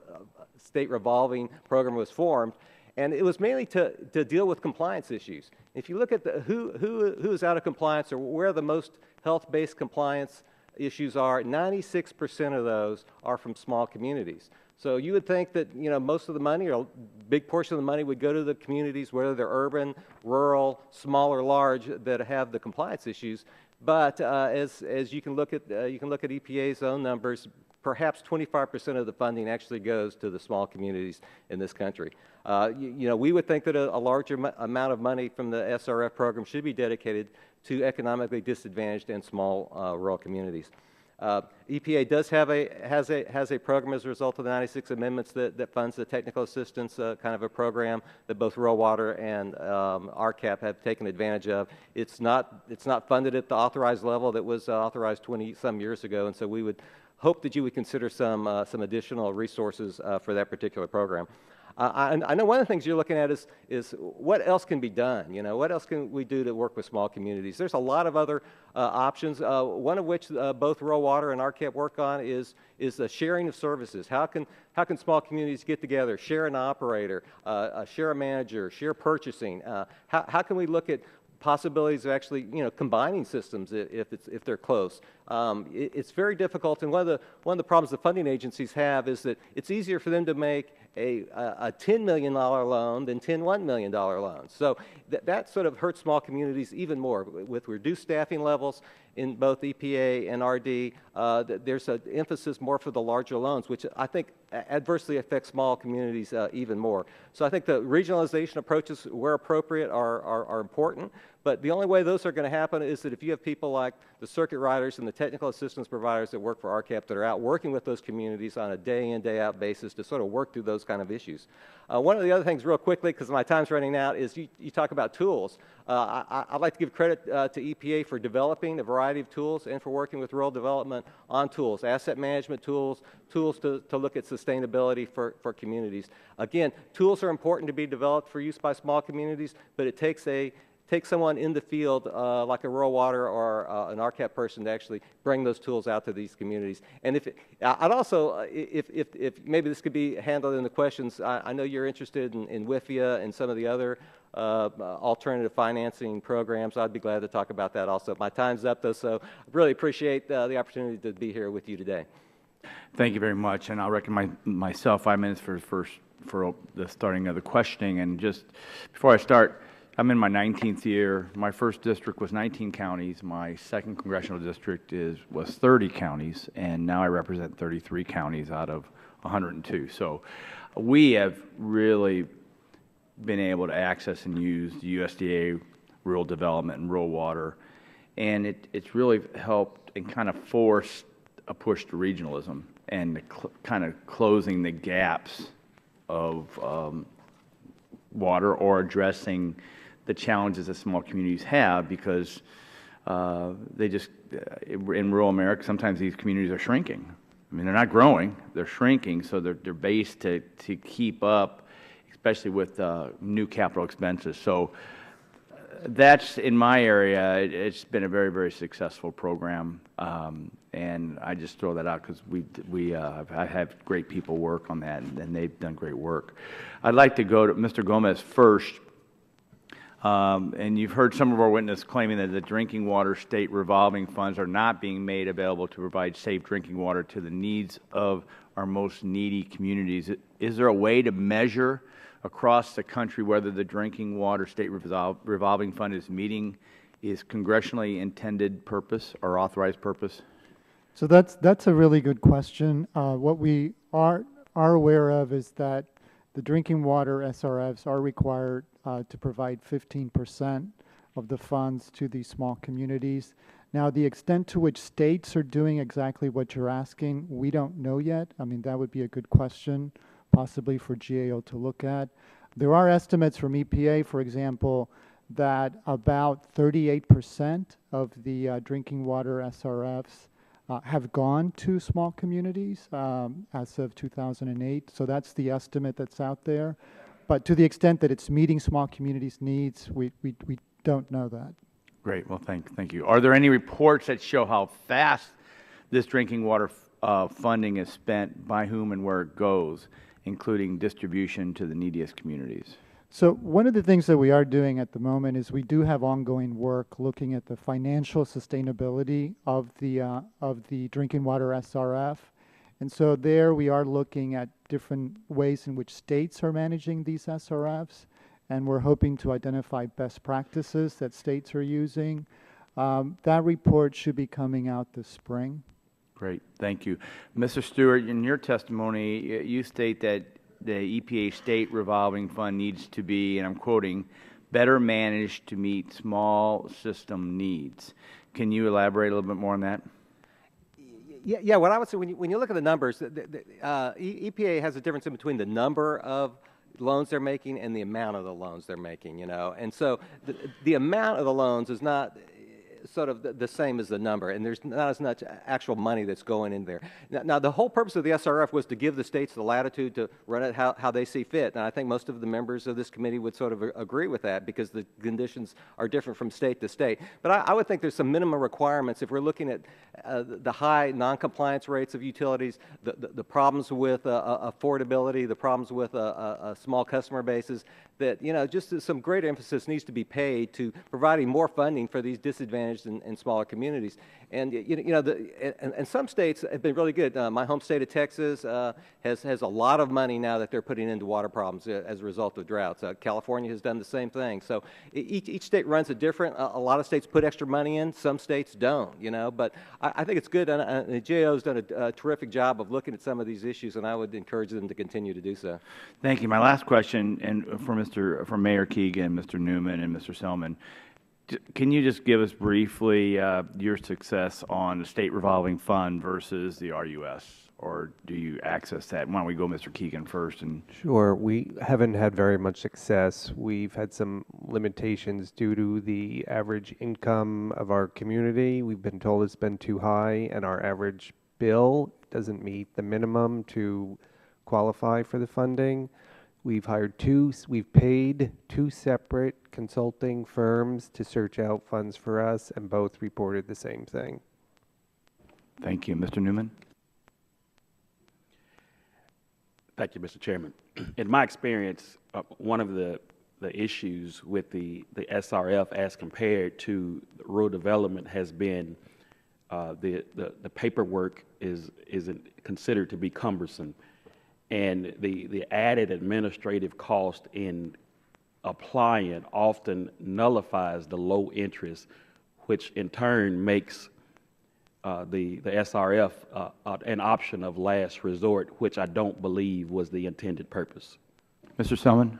was formed, and it was mainly to deal with compliance issues. If you look at who is out of compliance or where the most health-based compliance issues are, 96% of those are from small communities. So you would think that, you know, most of the money, or a big portion of the money, would go to the communities, whether they're urban, rural, small or large, that have the compliance issues. But as you can look at EPA's own numbers, perhaps 25% of the funding actually goes to the small communities in this country. You know, we would think that a larger amount of money from the SRF program should be dedicated to economically disadvantaged and small rural communities. EPA does have has a program as a result of the 96 amendments that funds the technical assistance kind of a program that both Rural Water and RCAP have taken advantage of. It's not funded at the authorized level that was authorized 20-some years ago, and so we would hope that you would consider some additional resources for that particular program. I know one of the things you're looking at is what else can be done. You know, what else can we do to work with small communities? There's a lot of other options. One of which both Rural Water and RCAP work on is the sharing of services. How can small communities get together, share an operator, share a manager, share purchasing? How can we look at possibilities of actually, you know, combining systems if they're close? It's very difficult, and one of the problems the funding agencies have is that it's easier for them to make a $10 million loan than 10 $1 million loans. So that sort of hurts small communities even more. With reduced staffing levels in both EPA and RD, there's an emphasis more for the larger loans, which I think adversely affects small communities even more. So I think the regionalization approaches, where appropriate, are important. But the only way those are going to happen is that if you have people like the circuit riders and the technical assistance providers that work for RCAP that are out working with those communities on a day-in, day-out basis to sort of work through those kind of issues. One of the other things, real quickly, because my time's running out, is you talk about tools. I'd like to give credit to EPA for developing a variety of tools and for working with rural development on tools, asset management tools, tools to look at sustainability for communities. Again, tools are important to be developed for use by small communities, but it takes someone in the field, like a Rural Water or an RCAP person, to actually bring those tools out to these communities. And I'd also, if maybe this could be handled in the questions, I know you're interested in WIFIA and some of the other alternative financing programs. I'd be glad to talk about that also. My time's up, though, so I really appreciate the opportunity to be here with you today. Thank you very much, and I'll recognize myself 5 minutes for the starting of the questioning. And just before I start, I'm in my 19th year. My first district was 19 counties. My second congressional district was 30 counties, and now I represent 33 counties out of 102. So we have really been able to access and use the USDA Rural Development and Rural Water, and it's really helped and kind of forced a push to regionalism and kind of closing the gaps of water or addressing the challenges that small communities have, because they just, in rural America, sometimes these communities are shrinking. I mean, they're not growing, they're shrinking, so they're based to keep up, especially with new capital expenses. So that's, in my area, it's been a very, very successful program, and I just throw that out because I have great people work on that, and they've done great work. I'd like to go to Mr. Gomez first. And you've heard some of our witnesses claiming that the drinking water state revolving funds are not being made available to provide safe drinking water to the needs of our most needy communities. Is there a way to measure across the country whether the drinking water state revolving fund is meeting its congressionally intended purpose or authorized purpose? So that's a really good question. What we are aware of is that the drinking water SRFs are required to provide 15% of the funds to these small communities. Now, the extent to which states are doing exactly what you're asking, we don't know yet. I mean, that would be a good question, possibly for GAO to look at. There are estimates from EPA, for example, that about 38% of the drinking water SRFs have gone to small communities as of 2008. So that's the estimate that's out there. But to the extent that it's meeting small communities' needs, we don't know that. Great. Well, thank you. Are there any reports that show how fast this drinking water funding is spent, by whom and where it goes, including distribution to the neediest communities? So one of the things that we are doing at the moment is we do have ongoing work looking at the financial sustainability of the drinking water SRF. And so there we are looking at different ways in which states are managing these SRFs, and we're hoping to identify best practices that states are using. That report should be coming out this spring. Great, thank you. Mr. Stewart, in your testimony, you state that the EPA State Revolving Fund needs to be, and I'm quoting, better managed to meet small system needs. Can you elaborate a little bit more on that? Yeah, what I would say, when you look at the numbers, EPA has a difference in between the number of loans they're making and the amount of the loans they're making, And so the amount of the loans is not sort of the same as the number, and there's not as much actual money that's going in there. Now, the whole purpose of the SRF was to give the states the latitude to run it how they see fit, and I think most of the members of this committee would sort of agree with that because the conditions are different from state to state. But I would think there's some minimum requirements if we're looking at the high non-compliance rates of utilities, the problems with affordability, the problems with small customer bases, that, just some greater emphasis needs to be paid to providing more funding for these disadvantaged and smaller communities. And, and some states have been really good. My home state of Texas has a lot of money now that they're putting into water problems as a result of droughts. California has done the same thing. So each state runs it different. A lot of states put extra money in. Some states don't, But I think it's good. And the GAO has done a terrific job of looking at some of these issues, and I would encourage them to continue to do so. Thank you. My last question, and for Mayor Keegan, Mr. Newman, and Mr. Selman, can you just give us briefly your success on the state revolving fund versus the RUS, or do you access that? Why don't we go Mr. Keegan first? Sure. We haven't had very much success. We've had some limitations due to the average income of our community. We've been told it's been too high, and our average bill doesn't meet the minimum to qualify for the funding. We've paid two separate consulting firms to search out funds for us, and both reported the same thing. Thank you. Mr. Newman? Thank you, Mr. Chairman. In my experience, one of the issues with the SRF as compared to rural development has been the paperwork isn't considered to be cumbersome. And the added administrative cost in applying often nullifies the low interest, which in turn makes the SRF an option of last resort, which I don't believe was the intended purpose. Mr. Selman?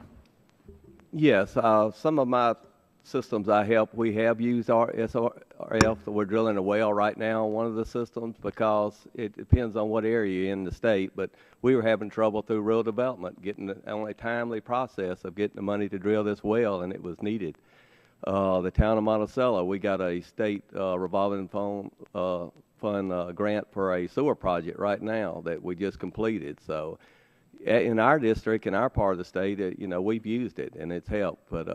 Yes, some of my systems we have used our SRF. So we're drilling a well right now on one of the systems because it depends on what area you're in the state, but we were having trouble through rural development getting the only timely process of getting the money to drill this well, and it was needed. The town of Monticello, we got a state revolving fund grant for a sewer project right now that we just completed. So in our district, in our part of the state, we've used it and it's helped. But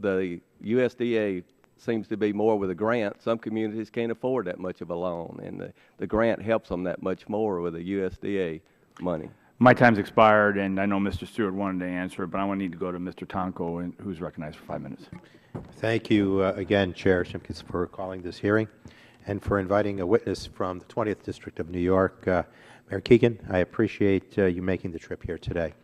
the USDA seems to be more with a grant. Some communities can't afford that much of a loan, and the grant helps them that much more with the USDA money. My time's expired, and I know Mr. Stewart wanted to answer it, but I want to need to go to Mr. Tonko, who's recognized for 5 minutes. Thank you again, Chair Shimkus, for calling this hearing and for inviting a witness from the 20th District of New York. Mayor Keegan, I appreciate you making the trip here today.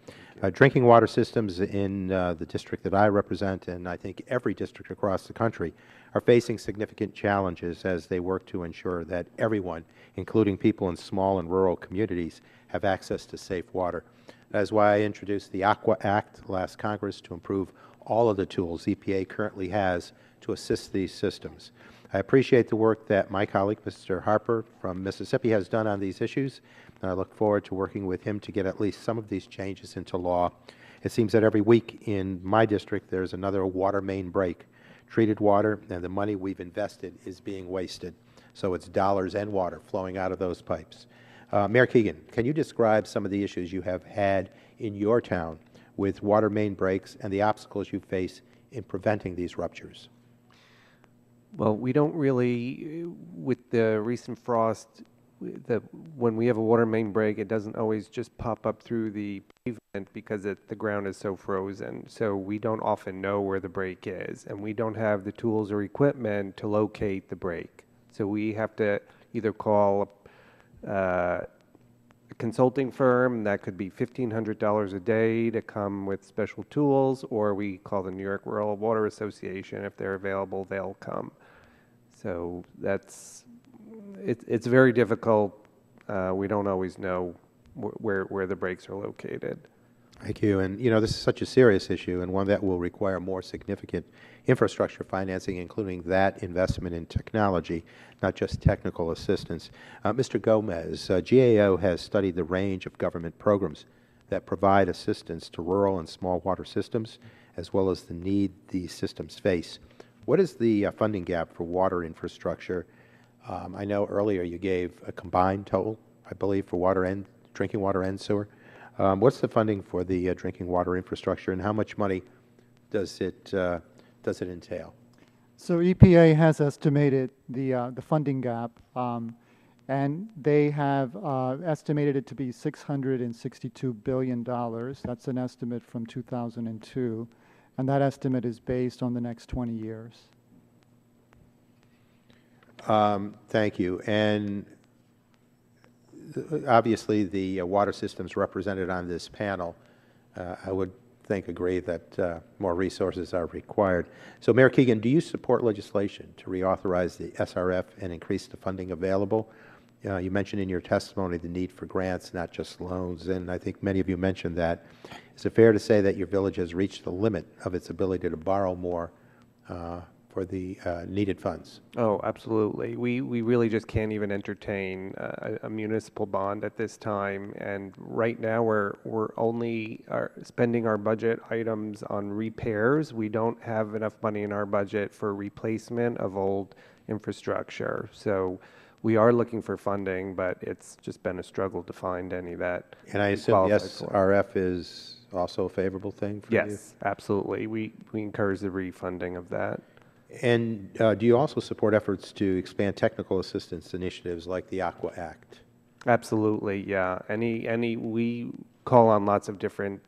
Drinking water systems in the district that I represent, and I think every district across the country, are facing significant challenges as they work to ensure that everyone, including people in small and rural communities, have access to safe water. That is why I introduced the Aqua Act last Congress to improve all of the tools EPA currently has to assist these systems. I appreciate the work that my colleague, Mr. Harper from Mississippi, has done on these issues, and I look forward to working with him to get at least some of these changes into law. It seems that every week in my district there's another water main break. Treated water and the money we've invested is being wasted. So it's dollars and water flowing out of those pipes. Mayor Keegan, can you describe some of the issues you have had in your town with water main breaks and the obstacles you face in preventing these ruptures? Well, we don't really, with the recent frost, when we have a water main break, it doesn't always just pop up through the pavement because the ground is so frozen. So we don't often know where the break is, and we don't have the tools or equipment to locate the break. So we have to either call a consulting firm, that could be $1,500 a day to come with special tools, or we call the New York Rural Water Association. If they're available, they'll come. So it's very difficult. We don't always know where the breaks are located. Thank you. And, you know, this is such a serious issue and one that will require more significant infrastructure financing, including that investment in technology, not just technical assistance. Mr. Gomez, GAO has studied the range of government programs that provide assistance to rural and small water systems, as well as the need these systems face. What is the funding gap for water infrastructure? I know earlier you gave a combined total, I believe, for water and drinking water and sewer. What's the funding for the drinking water infrastructure, and how much money does it entail? So EPA has estimated the funding gap, and they have estimated it to be $662 billion. That's an estimate from 2002, and that estimate is based on the next 20 years. Thank you. And obviously, the water systems represented on this panel, I would agree that more resources are required. So, Mayor Keegan, do you support legislation to reauthorize the SRF and increase the funding available? You mentioned in your testimony the need for grants, not just loans, and I think many of you mentioned that. Is it fair to say that your village has reached the limit of its ability to borrow more for the needed funds? Oh, absolutely. We really just can't even entertain a municipal bond at this time. And right now we're only spending our budget items on repairs. We don't have enough money in our budget for replacement of old infrastructure. So we are looking for funding, but it's just been a struggle to find any that. And I assume the SRF is also a favorable thing for you? Yes, absolutely. We encourage the refunding of that. And do you also support efforts to expand technical assistance initiatives like the Aqua Act? Absolutely, yeah. We call on lots of different,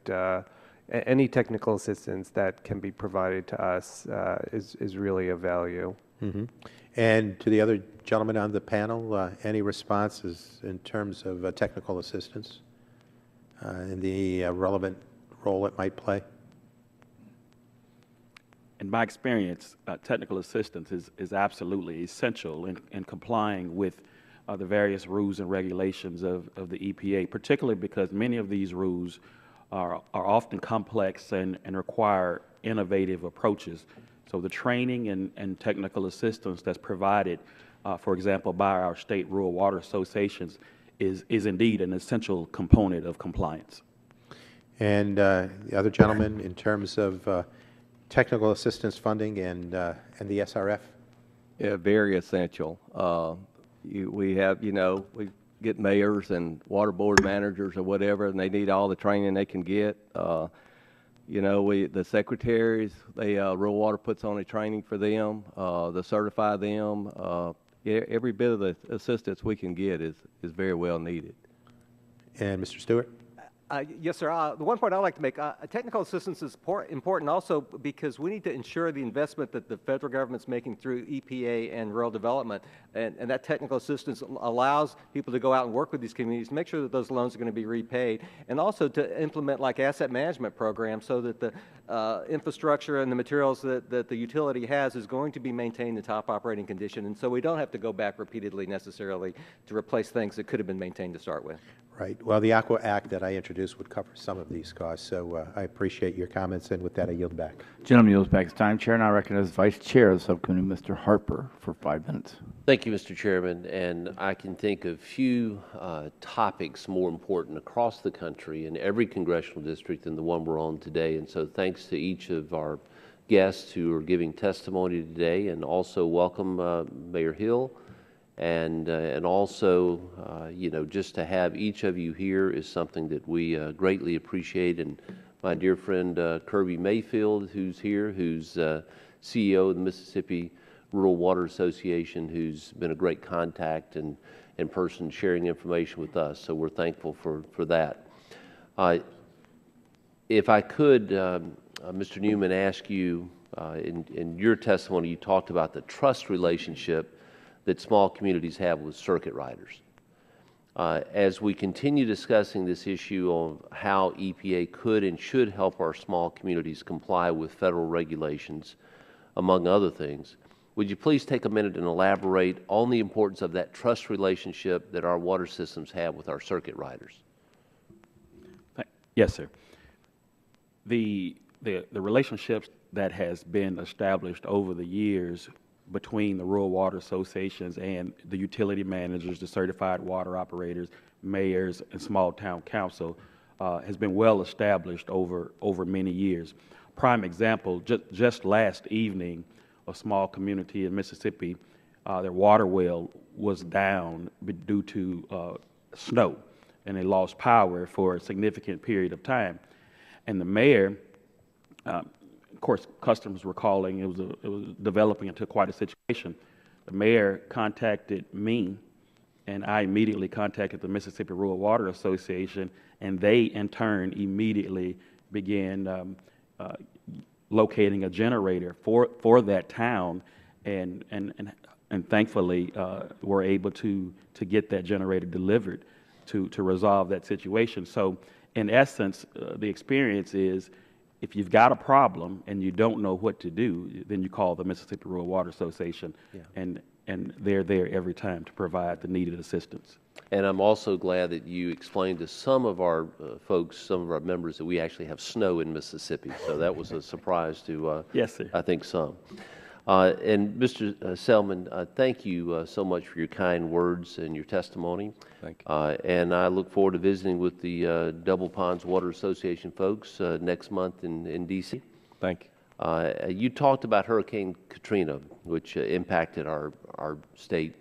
any technical assistance that can be provided to us is really of value. Mm-hmm. And to the other gentlemen on the panel, any responses in terms of technical assistance and the relevant role it might play? In my experience, technical assistance is absolutely essential in complying with the various rules and regulations of the EPA, particularly because many of these rules are often complex and require innovative approaches. So the training and technical assistance that's provided, for example, by our state rural water associations is indeed an essential component of compliance. And the other gentleman, in terms of technical assistance funding and the SRF? Yeah, very essential. We have, we get mayors and water board managers or whatever, and they need all the training they can get. The secretaries, Rural Water puts on a training for them, to certify them. Every bit of the assistance we can get is very well needed. And Mr. Stewart? Yes, sir. The one point I'd like to make, technical assistance is important also because we need to ensure the investment that the federal government's making through EPA and rural development, and that technical assistance allows people to go out and work with these communities to make sure that those loans are going to be repaid, and also to implement like asset management programs so that the infrastructure and the materials that the utility has is going to be maintained in top operating condition, and so we don't have to go back repeatedly necessarily to replace things that could have been maintained to start with. Right. Well, the Aqua Act that I introduced would cover some of these costs, so I appreciate your comments, and with that, I yield back. Gentleman yields back his time. Chair now recognizes Vice Chair of the Subcommittee, Mr. Harper, for 5 minutes. Thank you, Mr. Chairman. And I can think of few topics more important across the country in every congressional district than the one we're on today. And so thanks to each of our guests who are giving testimony today, and also welcome Mayor Hill and also, you know, just to have each of you here is something that we greatly appreciate. And my dear friend Kirby Mayfield, who's here, who's CEO of the Mississippi Rural Water Association, who's been a great contact and in person sharing information with us. So we're thankful for that. If I could, Mr. Newman, ask you, in your testimony, you talked about the trust relationship that small communities have with circuit riders. As we continue discussing this issue on how EPA could and should help our small communities comply with federal regulations, among other things, would you please take a minute and elaborate on the importance of that trust relationship that our water systems have with our circuit riders? Yes, sir. The relationships that has been established over the years between the rural water associations and the utility managers, the certified water operators, mayors, and small town council has been well established over many years. Prime example, just last evening, a small community in Mississippi, their water well was down due to snow, and they lost power for a significant period of time. And the mayor, of course, customers were calling. It was developing into quite a situation. The mayor contacted me, and I immediately contacted the Mississippi Rural Water Association, and they, in turn, immediately began locating a generator for that town, and thankfully were able to get that generator delivered to resolve that situation. So, in essence, the experience is, if you've got a problem and you don't know what to do, then you call the Mississippi Rural Water Association, and they're there every time to provide the needed assistance. And I'm also glad that you explained to some of our folks, some of our members, that we actually have snow in Mississippi. So that was a surprise to, yes, sir. I think, some. And Mr. Selman, thank you so much for your kind words and your testimony. Thank you. And I look forward to visiting with the Double Ponds Water Association folks next month in D.C. Thank you. You talked about Hurricane Katrina, which impacted our state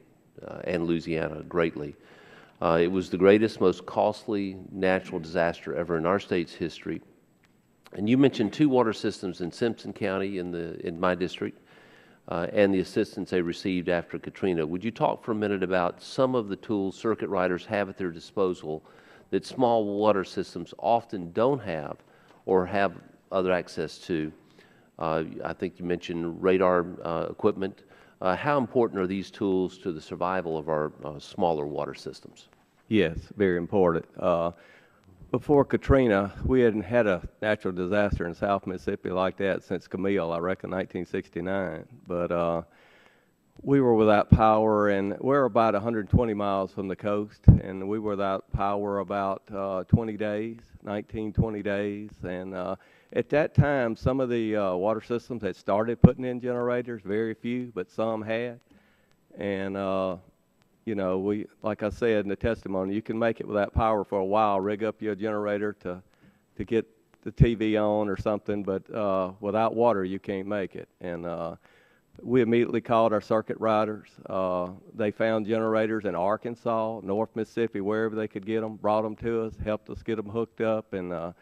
and Louisiana greatly. It was the greatest, most costly natural disaster ever in our state's history. And you mentioned 2 water systems in Simpson County in my district, and the assistance they received after Katrina. Would you talk for a minute about some of the tools circuit riders have at their disposal that small water systems often don't have or have other access to? I think you mentioned radar equipment. How important are these tools to the survival of our smaller water systems? Yes, very important. Before Katrina, we hadn't had a natural disaster in South Mississippi like that since Camille, I reckon 1969. But we were without power, and we're about 120 miles from the coast, and we were without power about 20 days. And at that time, some of the water systems had started putting in generators, very few, but some had. And you know, like I said in the testimony, you can make it without power for a while, rig up your generator to get the TV on or something, but without water, you can't make it. And we immediately called our circuit riders. They found generators in Arkansas, North Mississippi, wherever they could get them, brought them to us, helped us get them hooked up, and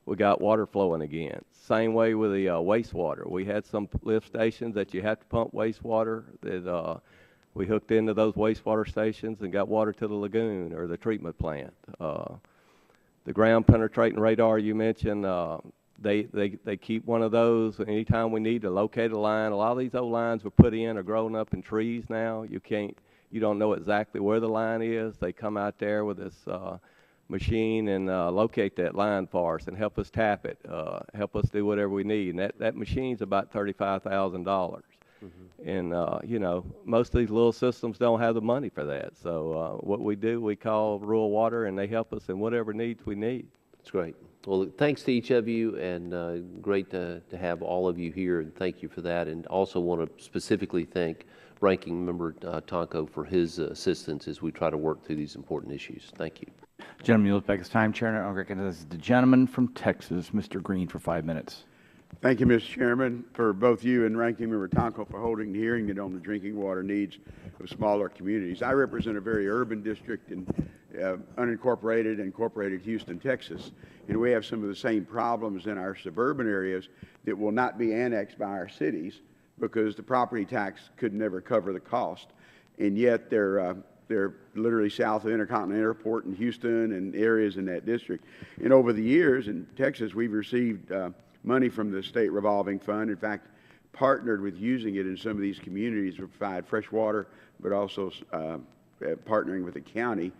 we got water flowing again. Same way with the wastewater. We had some lift stations that you have to pump wastewater that we hooked into those wastewater stations and got water to the lagoon or the treatment plant. The ground penetrating radar you mentioned, they keep one of those anytime we need to locate a line. A lot of these old lines were put in or grown up in trees now. You don't know exactly where the line is. They come out there with this machine and locate that line for us and help us tap it, help us do whatever we need. And that machine's about $35,000. And, you know, most of these little systems don't have the money for that. So what we do, we call rural water, and they help us in whatever needs we need. That's great. Well, thanks to each of you, and great to have all of you here, and thank you for that. And also want to specifically thank Ranking Member Tonko for his assistance as we try to work through these important issues. Thank you. Gentleman yields back his time. Chair, I'll recognize the gentleman from Texas, Mr. Green, for 5 minutes. Thank you, Mr. Chairman, for both you and Ranking Member Tonko for holding the hearing today on the drinking water needs of smaller communities. I represent a very urban district in unincorporated and incorporated Houston, Texas, and we have some of the same problems in our suburban areas that will not be annexed by our cities because the property tax could never cover the cost, and yet they're literally south of Intercontinental Airport in Houston and areas in that district. And over the years in Texas, we've received money from the state revolving fund. In fact, partnered with using it in some of these communities to provide fresh water, but also partnering with the county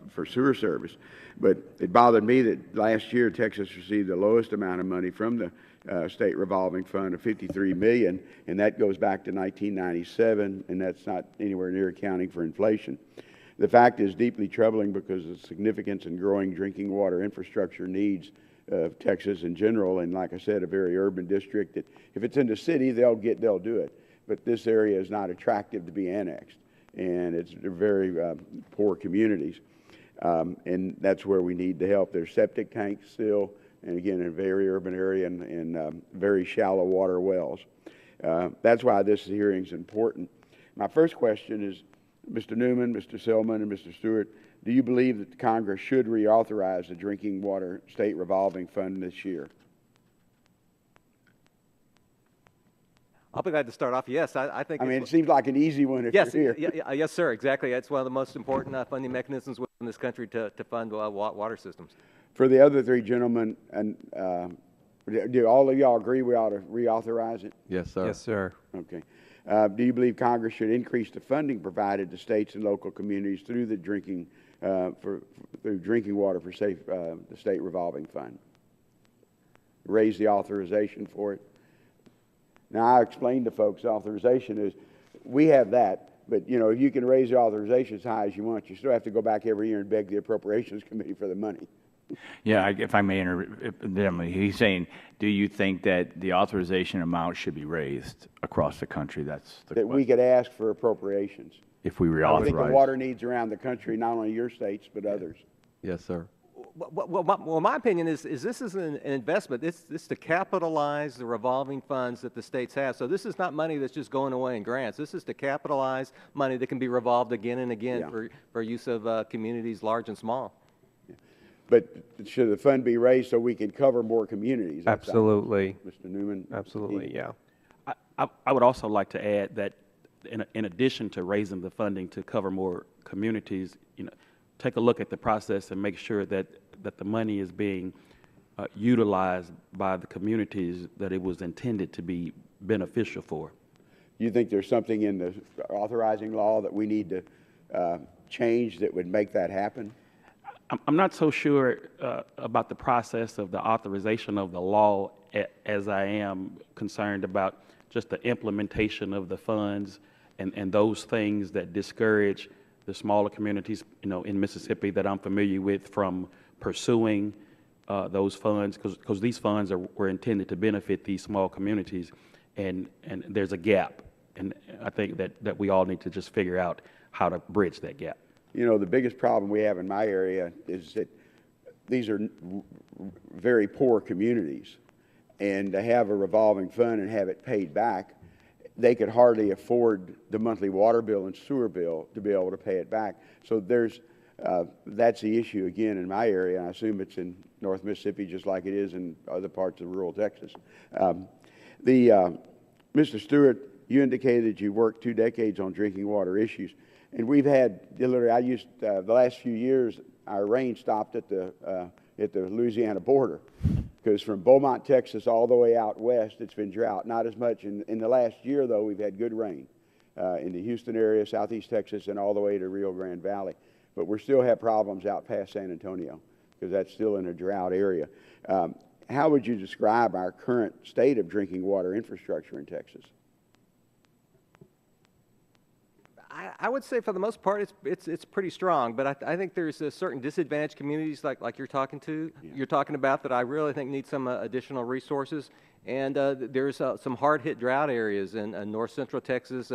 for sewer service. But it bothered me that last year Texas received the lowest amount of money from the state revolving fund of $53 million, and that goes back to 1997, and that's not anywhere near accounting for inflation. The fact is deeply troubling because of the significance and growing drinking water infrastructure needs of Texas in general, and like I said, a very urban district that if it's in the city, they'll do it. But this area is not attractive to be annexed, and it's very poor communities, and that's where we need the help. There's septic tanks still, and again, in a very urban area and very shallow water wells. That's why this hearing is important. My first question is, Mr. Newman, Mr. Selman, and Mr. Stewart, do you believe that Congress should reauthorize the Drinking Water State Revolving Fund this year? I'll be glad to start off. Yes, I think. I mean, it seems like an easy one if you're here. Yes, sir, exactly. It's one of the most important funding mechanisms within this country to fund water systems. For the other three gentlemen, and do all of y'all agree we ought to reauthorize it? Yes, sir. Yes, sir. Okay. Do you believe Congress should increase the funding provided to states and local communities through the drinking water for safe, the state revolving fund? Raise the authorization for it. Now, I explained to folks authorization is, we have that, but you know, if you can raise the authorization as high as you want, you still have to go back every year and beg the Appropriations Committee for the money. Yeah, if I may interrupt, he's saying, do you think that the authorization amount should be raised across the country? That's the that question. We could ask for appropriations. If we I think the reauthorize. water needs around the country, not only your states, but others. Yes, sir. Well, my opinion is this is an investment. This is to capitalize the revolving funds that the states have. So this is not money that's just going away in grants. This is to capitalize money that can be revolved again and again for use of communities large and small. But should the fund be raised so we can cover more communities? Absolutely. Mr. Newman? Absolutely, yeah. I would also like to add that in addition to raising the funding to cover more communities, you know, take a look at the process and make sure that the money is being utilized by the communities that it was intended to be beneficial for. Do you think there's something in the authorizing law that we need to change that would make that happen? I'm not so sure about the process of the authorization of the law as I am concerned about just the implementation of the funds and those things that discourage the smaller communities, you know, in Mississippi that I'm familiar with from pursuing those funds, because these funds were intended to benefit these small communities, and there's a gap, and I think that we all need to just figure out how to bridge that gap. You know, the biggest problem we have in my area is that these are very poor communities, and to have a revolving fund and have it paid back, they could hardly afford the monthly water bill and sewer bill to be able to pay it back. So that's the issue again in my area, and I assume it's in North Mississippi just like it is in other parts of rural Texas. Mr. Stewart, you indicated that you worked 2 decades on drinking water issues. And we've had, literally, the last few years, our rain stopped at the Louisiana border, because from Beaumont, Texas, all the way out west, it's been drought. Not as much in the last year, though. We've had good rain in the Houston area, southeast Texas, and all the way to Rio Grande Valley. But we still have problems out past San Antonio, because that's still in a drought area. How would you describe our current state of drinking water infrastructure in Texas? I would say for the most part it's pretty strong, but I think there's certain disadvantaged communities like you're talking about that I really think need some additional resources, and there's some hard-hit drought areas in north central Texas,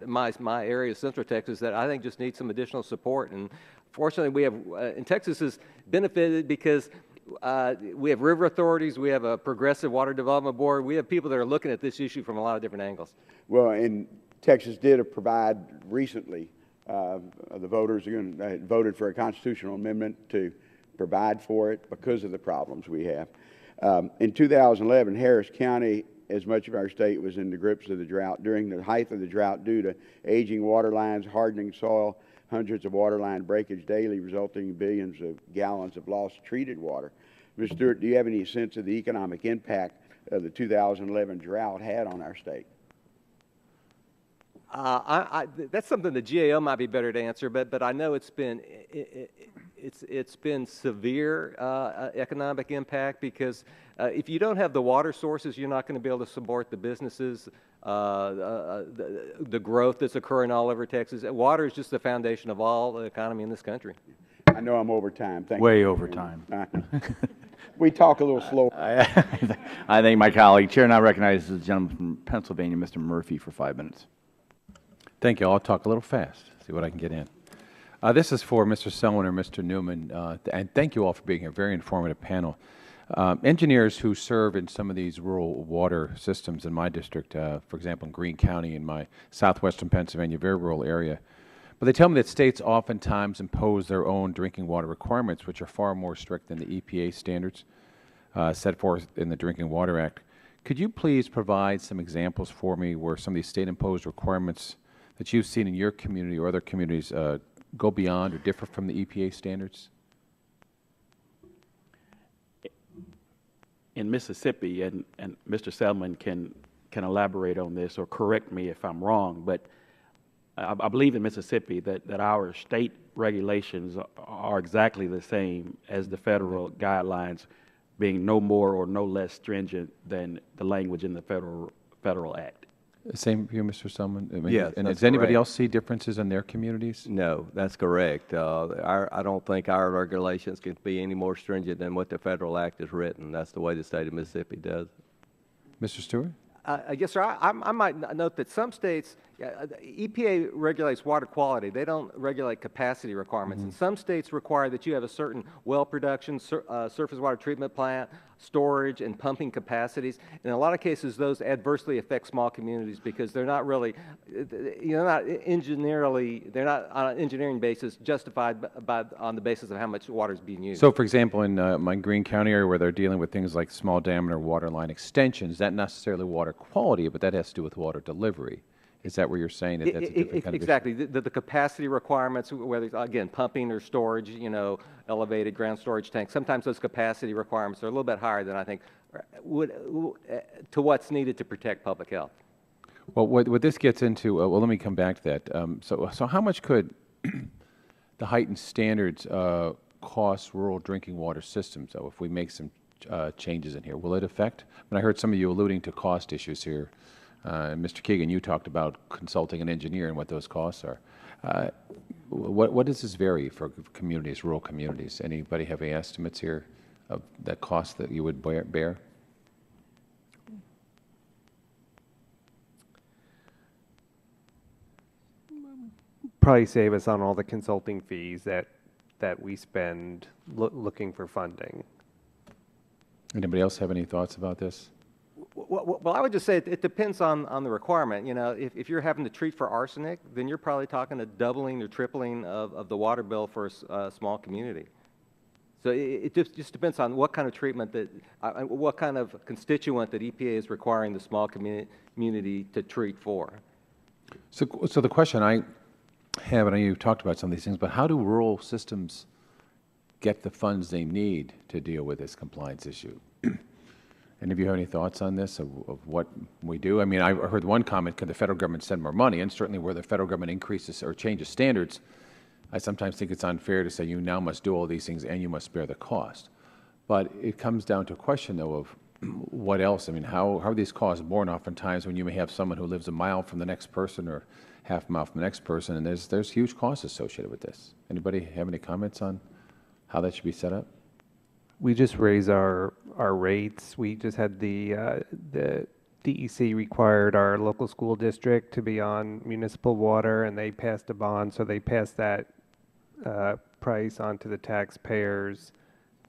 my area of central Texas, that I think just need some additional support. And fortunately we have, and Texas has benefited because We have river authorities. We have a progressive water development board. We have people that are looking at this issue from a lot of different angles. Well, and Texas did provide recently, the voters voted for a constitutional amendment to provide for it because of the problems we have. In 2011, Harris County, as much of our state, was in the grips of the drought. During the height of the drought, due to aging water lines, hardening soil, hundreds of water line breakage daily, resulting in billions of gallons of lost treated water. Ms. Stewart, do you have any sense of the economic impact of the 2011 drought had on our state? That's something the GAO might be better to answer, but I know it's been severe economic impact because if you don't have the water sources, you're not going to be able to support the businesses, the growth that's occurring all over Texas. Water is just the foundation of all the economy in this country. I know I'm over time. Thank Way you. over time. We talk a little slow. I thank my colleague. Chair now recognizes the gentleman from Pennsylvania, Mr. Murphy, for 5 minutes. Thank you. I'll talk a little fast, see what I can get in. This is for Mr. Selman or Mr. Newman, and thank you all for being here. Very informative panel. Engineers who serve in some of these rural water systems in my district, for example, in Greene County, in my southwestern Pennsylvania, very rural area, but they tell me that states oftentimes impose their own drinking water requirements, which are far more strict than the EPA standards set forth in the Drinking Water Act. Could you please provide some examples for me where some of these state-imposed requirements that you've seen in your community or other communities go beyond or differ from the EPA standards? In Mississippi, and Mr. Selman can elaborate on this or correct me if I'm wrong, but I believe in Mississippi that our state regulations are exactly the same as the federal guidelines, being no more or no less stringent than the language in the federal act. Same for you, Mr. Selman? I mean, Yes, and that's does anybody correct. else see differences in their communities? No, that's correct. I don't think our regulations can be any more stringent than what the federal act is written. That's the way the state of Mississippi does. Mr. Stewart? Yes, sir. I might note that some states, the EPA regulates water quality. They don't regulate capacity requirements. And some states require that you have a certain well production, surface water treatment plant, storage, and pumping capacities. In a lot of cases, those adversely affect small communities because they're not really, they're not on an engineering basis justified on the basis of how much water is being used. So, for example, in my Greene County area where they're dealing with things like small diameter water line extensions, not necessarily water quality, but that has to do with water delivery. Is that where you're saying that that's a different kind of exactly. The capacity requirements, whether it's, again, pumping or storage, elevated ground storage tanks, sometimes those capacity requirements are a little bit higher than I think to what's needed to protect public health. Well, what this gets into, well, let me come back to that. So how much could the heightened standards cost rural drinking water systems, though, if we make some changes in here? Will it affect? I heard some of you alluding to cost issues here. Mr. Keegan, you talked about consulting an engineer and what those costs are. What does this vary for communities, rural communities? Anybody have any estimates here of that cost that you would bear? Probably save us on all the consulting fees that we spend looking for funding. Anybody else have any thoughts about this? Well, I would just say it depends on the requirement. If you're having to treat for arsenic, then you're probably talking a doubling or tripling of the water bill for a small community. So it just depends on what kind of treatment what kind of constituent that EPA is requiring the small community to treat for. So the question I have, and I know you've talked about some of these things, but how do rural systems get the funds they need to deal with this compliance issue? Any of you have any thoughts on this, of what we do? I mean, I heard one comment, could the federal government send more money? And certainly where the federal government increases or changes standards, I sometimes think it's unfair to say you now must do all these things and you must bear the cost. But it comes down to a question, though, of what else? I mean, how are these costs borne oftentimes when you may have someone who lives a mile from the next person or half a mile from the next person, and there's huge costs associated with this. Anybody have any comments on how that should be set up? We just raise our rates. We just had the DEC required our local school district to be on municipal water, and they passed a bond, so they passed that price on to the taxpayers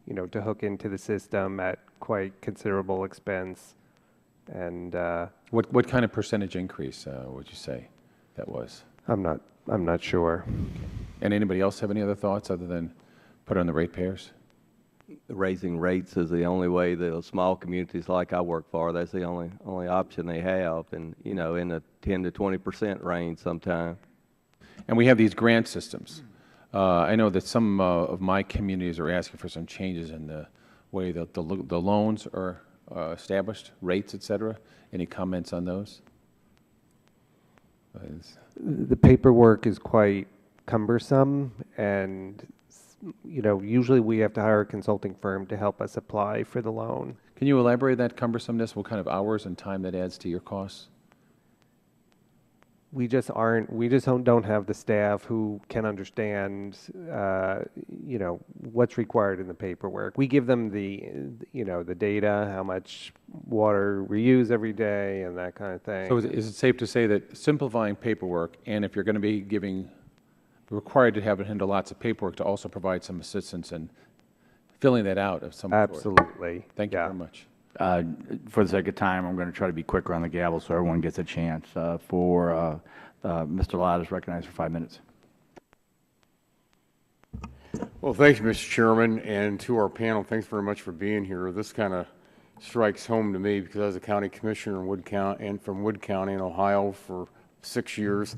to hook into the system at quite considerable expense. And What kind of percentage increase would you say that was? I'm not sure. And anybody else have any other thoughts other than put on the ratepayers? Raising rates is the only way that small communities like I work for, that's the only option they have, and, in the 10 to 20% range sometimes. And we have these grant systems. I know that some of my communities are asking for some changes in the way that the loans are established, rates, et cetera. Any comments on those? The paperwork is quite cumbersome, and usually we have to hire a consulting firm to help us apply for the loan. Can you elaborate that cumbersomeness? What kind of hours and time that adds to your costs? We just don't have the staff who can understand, what's required in the paperwork. We give them the data, how much water we use every day, and that kind of thing. So is it safe to say that simplifying paperwork, and if you're going to be required to have it handle lots of paperwork, to also provide some assistance in filling that out of some sort? Absolutely. Thank you very much. For the sake of time, I'm going to try to be quicker on the gavel so everyone gets a chance. Mr. Lott is recognized for 5 minutes. Well, thank you, Mr. Chairman, and to our panel, thanks very much for being here. This kind of strikes home to me because I was a county commissioner in Wood County, and from Wood County in Ohio for 6 years,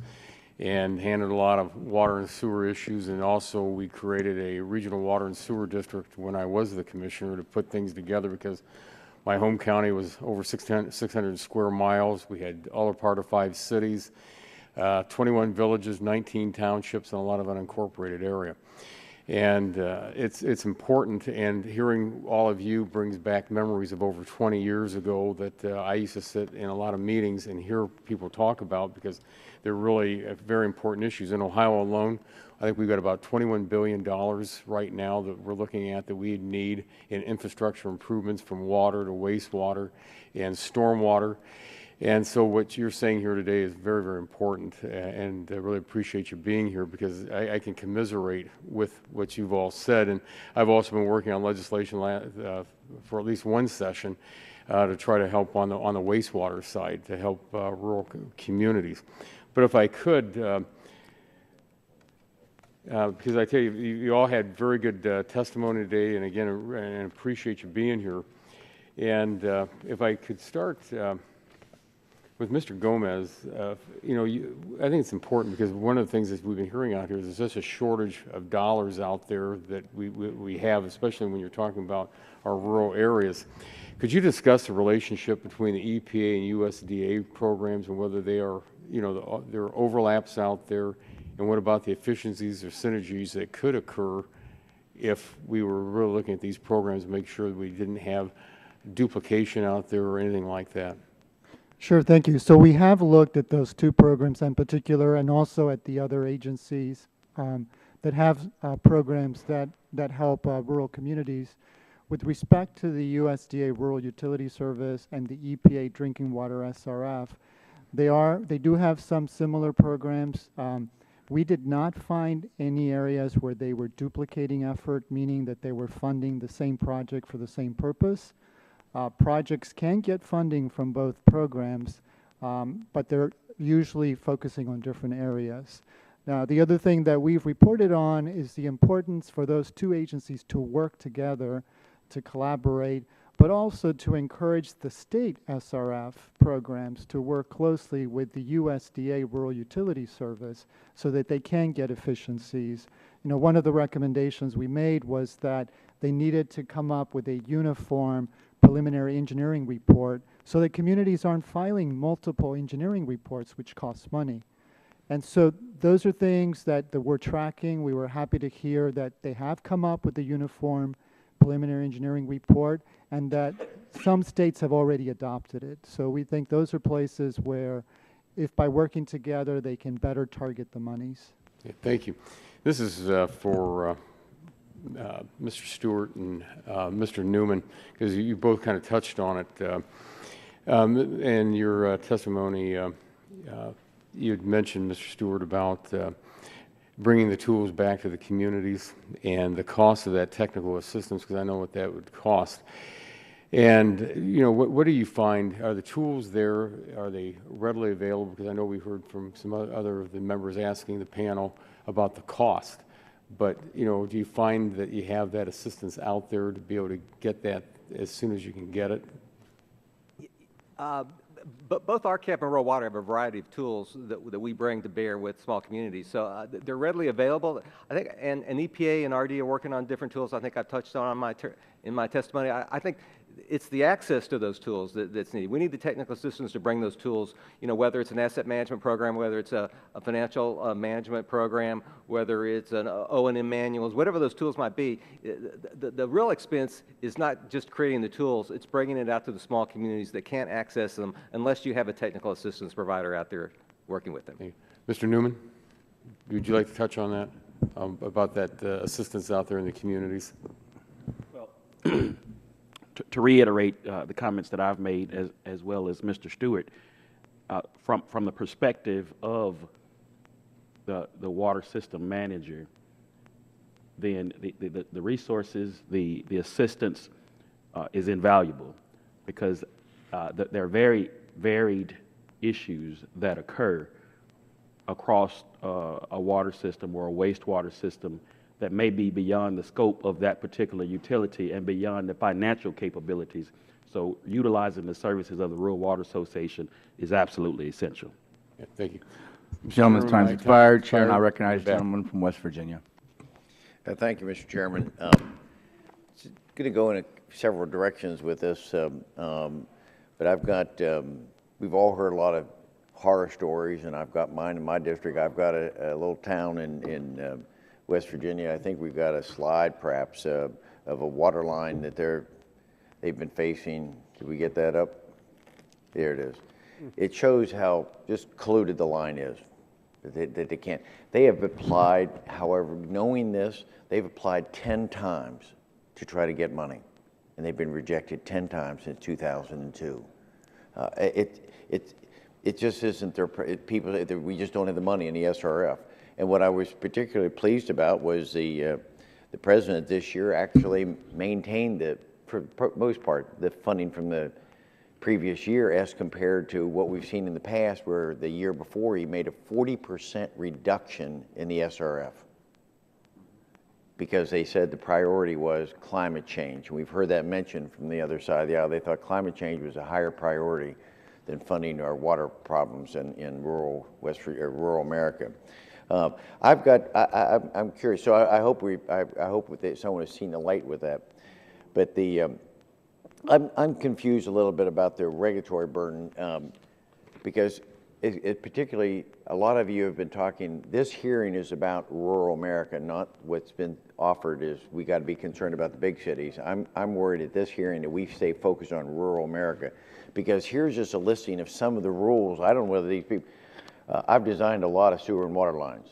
and handled a lot of water and sewer issues, and also we created a regional water and sewer district when I was the commissioner to put things together because my home county was over 600 square miles. We had all a part of 5 cities, 21 villages, 19 townships, and a lot of unincorporated area. And it's important, and hearing all of you brings back memories of over 20 years ago that I used to sit in a lot of meetings and hear people talk about because they're really very important issues. In Ohio alone, I think we've got about $21 billion right now that we're looking at that we need in infrastructure improvements from water to wastewater and stormwater. And so what you're saying here today is very, very important, and I really appreciate you being here because I can commiserate with what you've all said. And I've also been working on legislation for at least one session to try to help on the wastewater side to help rural communities. But if I could, because I tell you, you all had very good testimony today, and again, I appreciate you being here. And if I could start with Mr. Gomez, I think it's important because one of the things that we've been hearing out here is there's such a shortage of dollars out there that we have, especially when you're talking about our rural areas. Could you discuss the relationship between the EPA and USDA programs and whether they are, there are overlaps out there, and what about the efficiencies or synergies that could occur if we were really looking at these programs to make sure that we didn't have duplication out there or anything like that? Sure, thank you. So we have looked at those 2 programs in particular and also at the other agencies that have programs that help rural communities. With respect to the USDA Rural Utility Service and the EPA Drinking Water SRF, they do have some similar programs. We did not find any areas where they were duplicating effort, meaning that they were funding the same project for the same purpose. Projects can get funding from both programs, but they're usually focusing on different areas. Now, the other thing that we've reported on is the importance for those 2 agencies to work together, to collaborate, but also to encourage the state SRF programs to work closely with the USDA Rural Utility Service so that they can get efficiencies. One of the recommendations we made was that they needed to come up with a uniform preliminary engineering report so that communities aren't filing multiple engineering reports, which costs money. And so those are things that we're tracking. We were happy to hear that they have come up with a uniform preliminary engineering report and that some states have already adopted it. So we think those are places where, if by working together, they can better target the monies. Yeah, thank you. This is for Mr. Stewart and Mr. Newman, because you both kind of touched on it. In your testimony, you had mentioned, Mr. Stewart, about bringing the tools back to the communities and the cost of that technical assistance, because I know what that would cost. And, you know, what do you find? Are the tools there, are they readily available? Because I know we heard from some other of the members asking the panel about the cost. But, you know, do you find that you have that assistance out there to be able to get that as soon as you can get it? But both RCAP and Rural Water have a variety of tools that we bring to bear with small communities. So they're readily available. I think, and EPA and RD are working on different tools. I think I've touched on in my testimony. I think it's the access to those tools that's needed. We need the technical assistance to bring those tools, you know, whether it's an asset management program, whether it's a financial management program, whether it's an O&M manuals, whatever those tools might be. The real expense is not just creating the tools, it's bringing it out to the small communities that can't access them unless you have a technical assistance provider out there working with them. Mr. Newman, would you like to touch on that, about that assistance out there in the communities? Well, to reiterate the comments that I've made, as well as Mr. Stewart, from the perspective of the water system manager, then the resources, the assistance is invaluable, because there are very varied issues that occur across a water system or a wastewater system that may be beyond the scope of that particular utility and beyond the financial capabilities. So utilizing the services of the Rural Water Association is absolutely essential. Yeah, thank you. Gentleman's time's expired. Chair, and I recognize the gentleman from West Virginia. Thank you, Mr. Chairman. It's going to go in several directions with this, but I've got, we've all heard a lot of horror stories, and I've got mine in my district. I've got a little town in West Virginia. I think we've got a slide, perhaps, of a water line that they've been facing. Did we get that up? There it is. It shows how just colluded the line is. That they can't. They have applied, however, knowing this, they've applied 10 times to try to get money, and they've been rejected 10 times since 2002. It just isn't their people. We just don't have the money in the SRF. And what I was particularly pleased about was the president this year actually maintained for the most part, the funding from the previous year as compared to what we've seen in the past, where the year before he made a 40% reduction in the SRF because they said the priority was climate change. We've heard that mentioned from the other side of the aisle. They thought climate change was a higher priority than funding our water problems in rural rural America. I'm curious. So I hope someone has seen the light with that. But I'm confused a little bit about the regulatory burden because particularly a lot of you have been talking. This hearing is about rural America, not what's been offered. Is we got to be concerned about the big cities. I'm worried at this hearing that we stay focused on rural America, because here's just a listing of some of the rules. I don't know whether these people. I've designed a lot of sewer and water lines,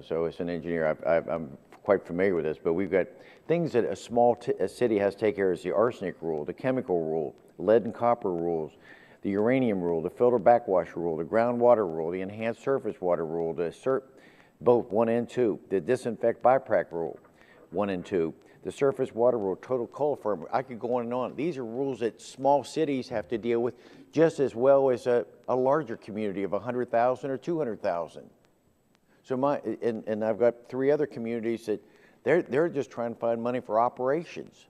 so as an engineer, I'm quite familiar with this. But we've got things that a city has to take care of: is the arsenic rule, the chemical rule, lead and copper rules, the uranium rule, the filter backwash rule, the groundwater rule, the enhanced surface water rule, the both 1 and 2, the disinfect BIPRAC rule 1 and 2, the surface water rule, total coliform. I could go on and on. These are rules that small cities have to deal with just as well as a larger community of 100,000 or 200,000. So and I've got 3 other communities that they're just trying to find money for operations,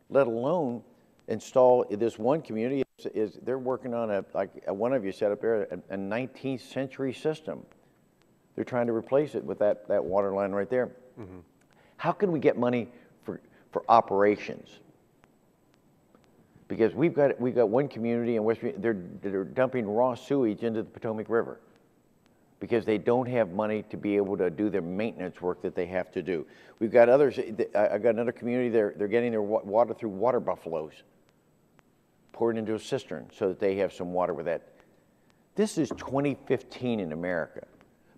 let alone install. This one community they're working on like one of you said up there, a 19th century system. They're trying to replace it with that water line right there. Mm-hmm. How can we get money for operations? Because we've got one community in West Virginia, they're dumping raw sewage into the Potomac River because they don't have money to be able to do their maintenance work that they have to do. We've got others. I got another community. They're getting their water through water buffaloes, poured into a cistern so that they have some water with that. This is 2015 in America,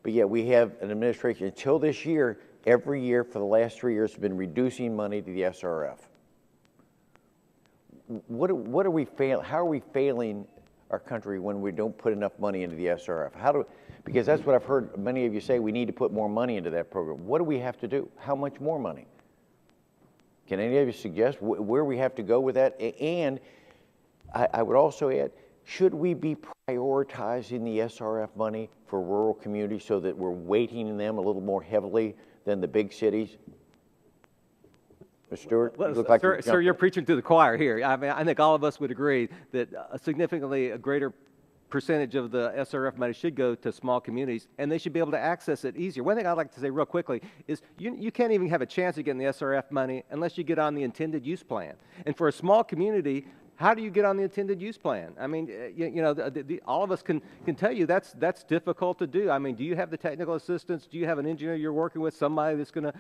but yet we have an administration until this year. Every year for the last 3 years has been reducing money to the SRF. What are we failing? How are we failing our country when we don't put enough money into the SRF? Because that's what I've heard many of you say, we need to put more money into that program. What do we have to do? How much more money? Can any of you suggest where we have to go with that? And I would also add, should we be prioritizing the SRF money for rural communities so that we're weighting them a little more heavily than the big cities? Mr. Stewart, Well, you look like sir, you're preaching to the choir here. I mean, I think all of us would agree that a greater percentage of the SRF money should go to small communities, and they should be able to access it easier. One thing I'd like to say real quickly is you can't even have a chance of getting the SRF money unless you get on the intended use plan. And for a small community, how do you get on the intended use plan? I mean, all of us can tell you that's difficult to do. I mean, do you have the technical assistance? Do you have an engineer you're working with, somebody that's going to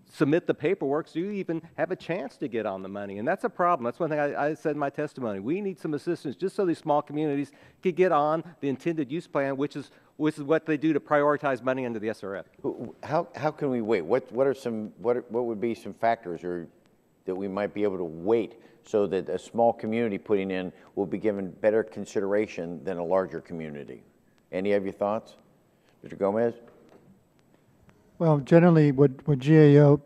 submit the paperwork? So you even have a chance to get on the money? And that's a problem. That's one thing I said in my testimony. We need some assistance just so these small communities can get on the intended use plan, which is what they do to prioritize money under the SRF. How can we wait? What would be some factors that we might be able to wait so that a small community putting in will be given better consideration than a larger community? Any of your thoughts? Mr. Gomez? Well, generally what GAO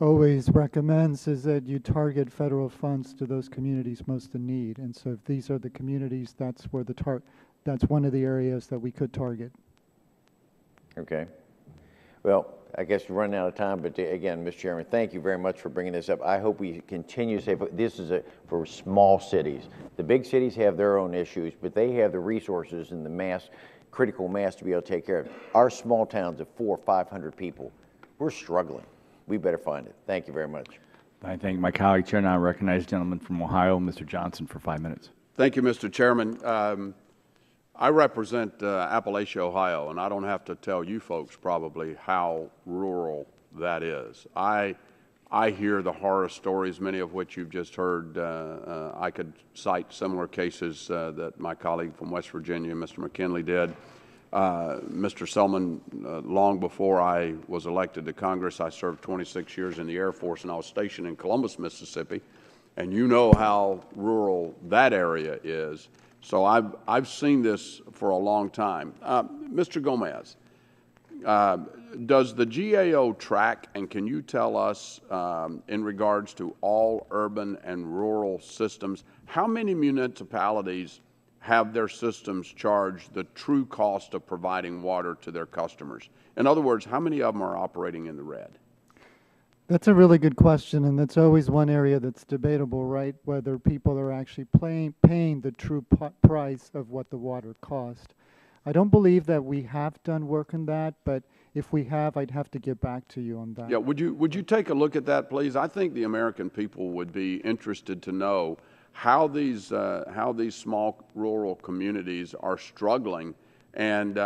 always recommends is that you target federal funds to those communities most in need. And so if these are the communities, that's where that's one of the areas that we could target. Okay. Well, I guess we're running out of time, but again, Mr. Chairman, thank you very much for bringing this up. I hope we continue to say this is for small cities. The big cities have their own issues, but they have the resources and the critical mass to be able to take care of it. Our small towns of 400 or 500 people, we're struggling. We better find it. Thank you very much. I thank my colleague, Chair. Now I recognize the gentleman from Ohio, Mr. Johnson, for 5 minutes. Thank you, Mr. Chairman. I represent Appalachia, Ohio, and I don't have to tell you folks probably how rural that is. I hear the horror stories, many of which you've just heard. I could cite similar cases that my colleague from West Virginia, Mr. McKinley, did. Mr. Selman, long before I was elected to Congress, I served 26 years in the Air Force, and I was stationed in Columbus, Mississippi, and you know how rural that area is. So I've seen this for a long time. Mr. Gomez, does the GAO track, and can you tell us in regards to all urban and rural systems, how many municipalities have their systems charge the true cost of providing water to their customers? In other words, how many of them are operating in the red? That's a really good question, and that's always one area that's debatable, right? Whether people are actually paying the true price of what the water cost. I don't believe that we have done work on that, but if we have, I'd have to get back to you on that. Yeah, would you take a look at that, please? I think the American people would be interested to know how these small rural communities are struggling, and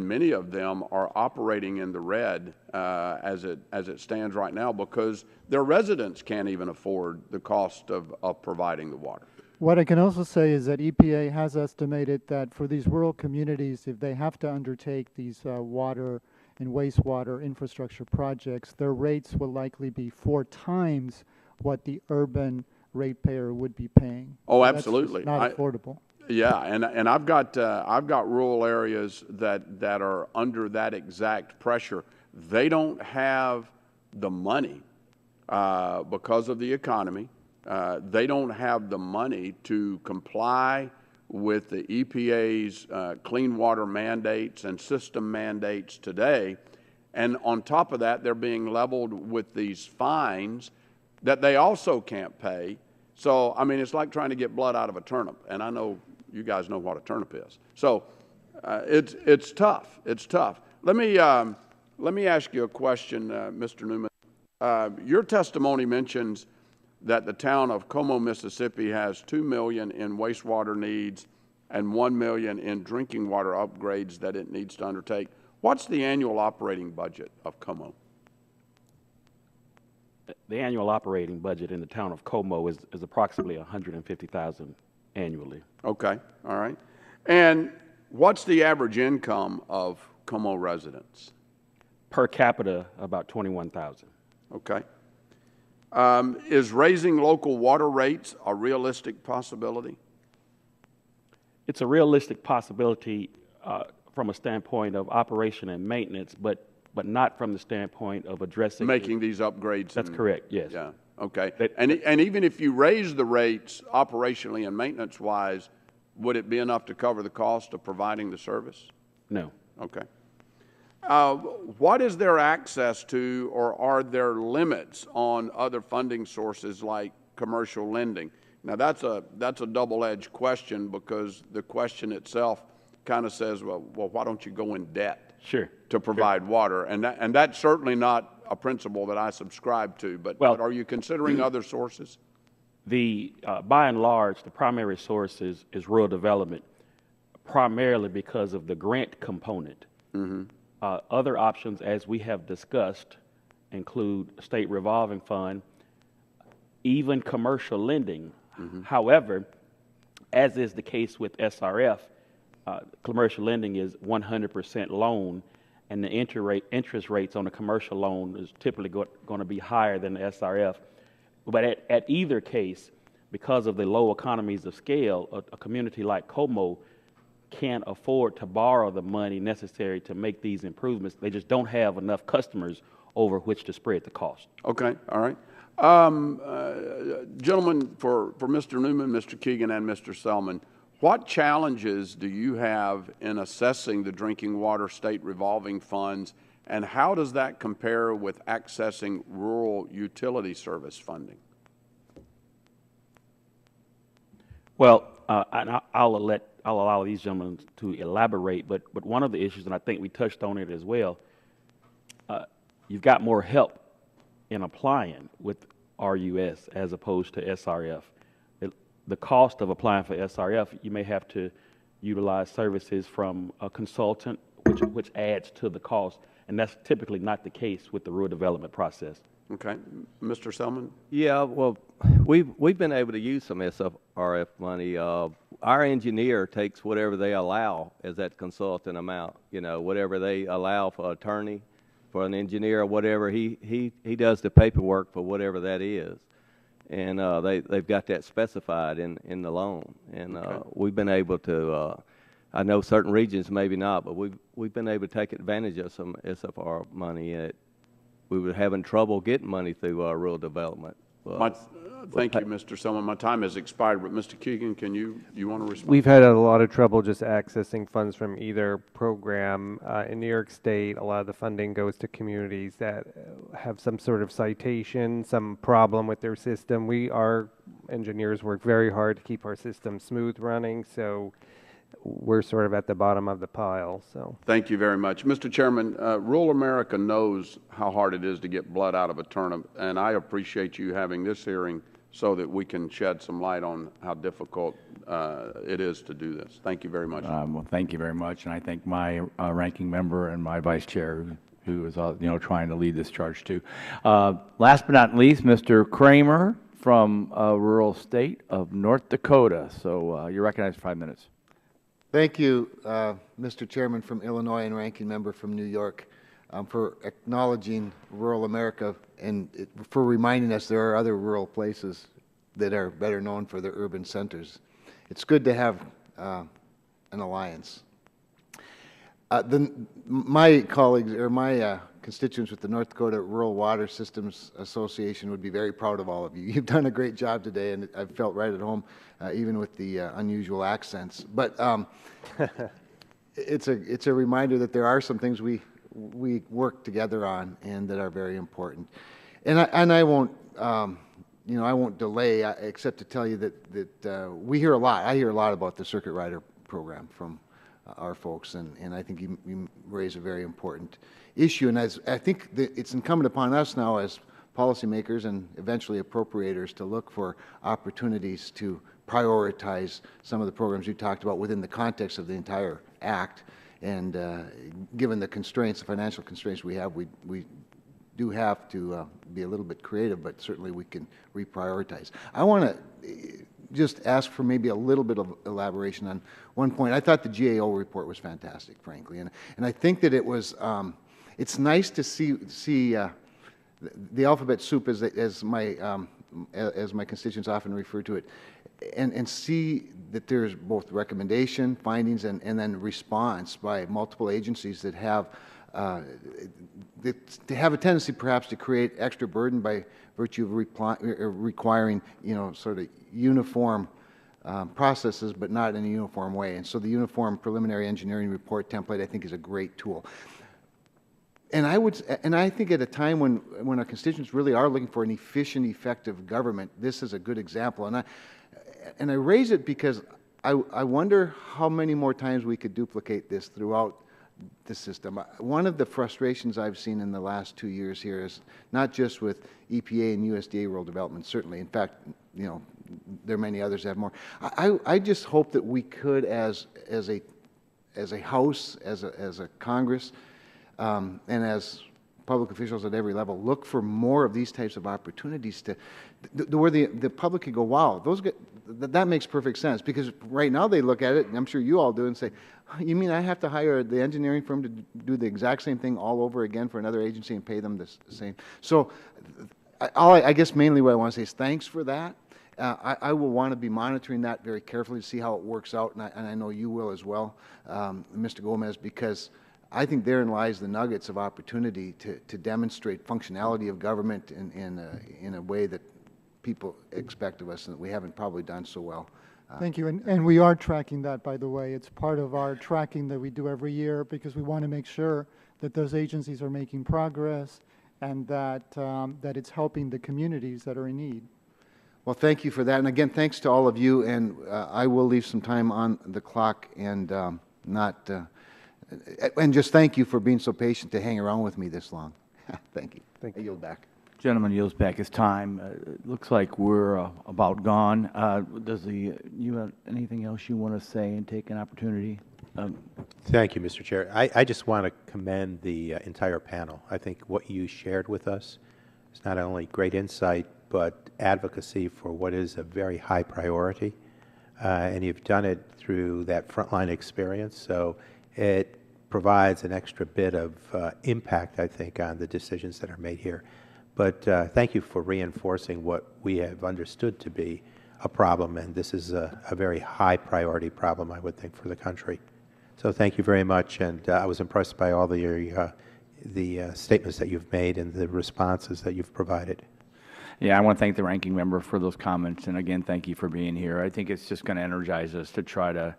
many of them are operating in the red as it stands right now because their residents can't even afford the cost of providing the water. What I can also say is that EPA has estimated that for these rural communities, if they have to undertake these water and wastewater infrastructure projects, their rates will likely be 4 times what the urban ratepayer would be paying. Oh, so absolutely. That's just not affordable. Yeah, and I've got rural areas that are under that exact pressure. They don't have the money because of the economy. They don't have the money to comply with the EPA's clean water mandates and system mandates today. And on top of that, they're being leveled with these fines that they also can't pay. So, I mean, it's like trying to get blood out of a turnip. And I know you guys know what a turnip is. So it's tough. It's tough. Let me ask you a question, Mr. Newman. Your testimony mentions that the town of Como, Mississippi has $2 million in wastewater needs and $1 million in drinking water upgrades that it needs to undertake. What's the annual operating budget of Como? The annual operating budget in the town of Como is approximately $150,000 annually. Okay, all right. And what's the average income of Como residents? Per capita, about $21,000. Okay. Is raising local water rates a realistic possibility? It's a realistic possibility from a standpoint of operation and maintenance, but not from the standpoint of addressing Making these upgrades. That's correct. Yes. Yeah. Okay. And even if you raise the rates operationally and maintenance-wise, would it be enough to cover the cost of providing the service? No. Okay. What is their access to, or are there limits on other funding sources like commercial lending? Now, that's a double-edged question, because the question itself kind of says, well, why don't you go in debt to provide water? And that's certainly not a principle that I subscribe to, but are you considering other sources? By and large, the primary source is rural development, primarily because of the grant component. Other options, as we have discussed, include state revolving fund, even commercial lending. However, as is the case with SRF, commercial lending is 100% loan, and the interest rates on a commercial loan is typically going to be higher than the SRF. But at either case, because of the low economies of scale, a community like Como can't afford to borrow the money necessary to make these improvements. They just don't have enough customers over which to spread the cost. Okay, all right. Gentlemen, for Mr. Newman, Mr. Keegan, and Mr. Selman, what challenges do you have in assessing the drinking water state revolving funds, and how does that compare with accessing rural utility service funding? Well, I'll allow these gentlemen to elaborate, but one of the issues, and I think we touched on it as well, you've got more help in applying with RUS as opposed to SRF. The cost of applying for SRF, you may have to utilize services from a consultant, which adds to the cost, and that's typically not the case with the rural development process. Okay. Mr. Selman? Yeah, well, we've been able to use some SRF money. Our engineer takes whatever they allow as that consultant amount, whatever they allow for attorney, for an engineer, or whatever, he does the paperwork for whatever that is. And they've got that specified in the loan. And we've been able to, I know certain regions maybe not, but we've been able to take advantage of some SFR money. We were having trouble getting money through rural development. Thank you, Mr. Selman. My time has expired, but Mr. Keegan, you want to respond? We've had a lot of trouble just accessing funds from either program. In New York State, a lot of the funding goes to communities that have some sort of citation, some problem with their system. Our engineers work very hard to keep our system smooth running, so we're sort of at the bottom of the pile. So thank you very much. Mr. Chairman, rural America knows how hard it is to get blood out of a turnip, and I appreciate you having this hearing so that we can shed some light on how difficult it is to do this. Thank you very much. Well, thank you very much, and I thank my ranking member and my vice chair, who is trying to lead this charge too. Last but not least, Mr. Kramer from rural state of North Dakota. So you're recognized for 5 minutes. Thank you, Mr. Chairman from Illinois and ranking member from New York, for acknowledging rural America and for reminding us there are other rural places that are better known for their urban centers. It's good to have an alliance. My colleagues, or my constituents with the North Dakota Rural Water Systems Association would be very proud of all of you. You've done a great job today, and I've felt right at home, even with the unusual accents. But it's a reminder that there are some things we work together on and that are very important. And I won't I won't delay except to tell you that we hear a lot. I hear a lot about the Circuit Rider program from our folks, and I think you raise a very important issue. And I think it's incumbent upon us now as policymakers and eventually appropriators to look for opportunities to prioritize some of the programs you talked about within the context of the entire Act. And given the constraints, the financial constraints we have, we do have to be a little bit creative, but certainly we can reprioritize. I want to just ask for maybe a little bit of elaboration on one point. I thought the GAO report was fantastic, frankly, and I think that it was. It's nice to see the alphabet soup, as my constituents often refer to it, and see that there's both recommendation, findings, and then response by multiple agencies that have a tendency perhaps to create extra burden by virtue of requiring, sort of uniform processes, but not in a uniform way. And so the Uniform Preliminary Engineering Report template, I think, is a great tool. And I think at a time when our constituents really are looking for an efficient, effective government, this is a good example. And I raise it because I wonder how many more times we could duplicate this throughout the system. One of the frustrations I've seen in the last 2 years here is not just with EPA and USDA rural development, certainly. In fact, there are many others that have more. I just hope that we could, as a House, as a Congress, and as public officials at every level, look for more of these types of opportunities where the public can go, wow, that makes perfect sense. Because right now they look at it, and I'm sure you all do, and say, you mean I have to hire the engineering firm to do the exact same thing all over again for another agency and pay them the same? So I guess mainly what I want to say is thanks for that. I will want to be monitoring that very carefully to see how it works out, and I know you will as well, Mr. Gomez, because I think therein lies the nuggets of opportunity to demonstrate functionality of government in a way that people expect of us and that we haven't probably done so well. Thank you. And we are tracking that, by the way. It's part of our tracking that we do every year because we want to make sure that those agencies are making progress and that it's helping the communities that are in need. Well, thank you for that. And again, thanks to all of you. And I will leave some time on the clock and and just thank you for being so patient to hang around with me this long. Thank you. I yield back. Gentleman yields back his time. It looks like we're about gone. You have anything else you want to say and take an opportunity? Thank you, Mr. Chair. I just want to commend the entire panel. I think what you shared with us is not only great insight, but advocacy for what is a very high priority. And you've done it through that frontline experience. So it provides an extra bit of impact, I think, on the decisions that are made here. But thank you for reinforcing what we have understood to be a problem, and this is a very high priority problem, I would think, for the country. So thank you very much, and I was impressed by all the statements that you've made and the responses that you've provided. Yeah, I want to thank the ranking member for those comments, and again, thank you for being here. I think it's just going to energize us to try to,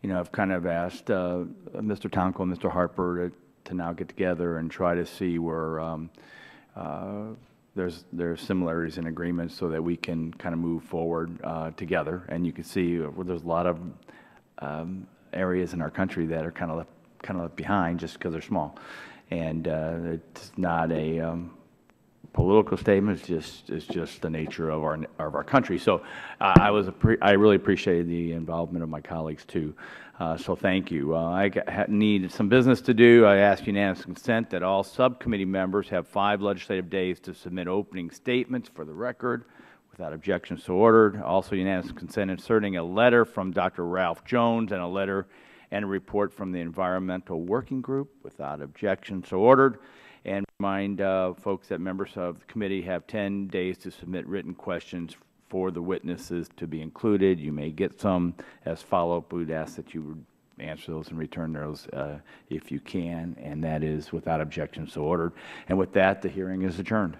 I've kind of asked Mr. Tonko and Mr. Harper to now get together and try to see where there's similarities and agreements so that we can kind of move forward together. And you can see there's a lot of areas in our country that are kind of left behind just because they're small. And it's not a political statement. It's just the nature of our country. So I really appreciated the involvement of my colleagues too. So thank you. I need some business to do. I ask unanimous consent that all subcommittee members have 5 legislative days to submit opening statements for the record. Without objection, so ordered. Also unanimous consent inserting a letter from Dr. Ralph Jones and a letter and a report from the Environmental Working Group. Without objection, so ordered. And remind folks that members of the committee have 10 days to submit written questions for the witnesses to be included. You may get some as follow-up. We'd ask that you would answer those and return those if you can, and that is without objection, so ordered. And with that, the hearing is adjourned.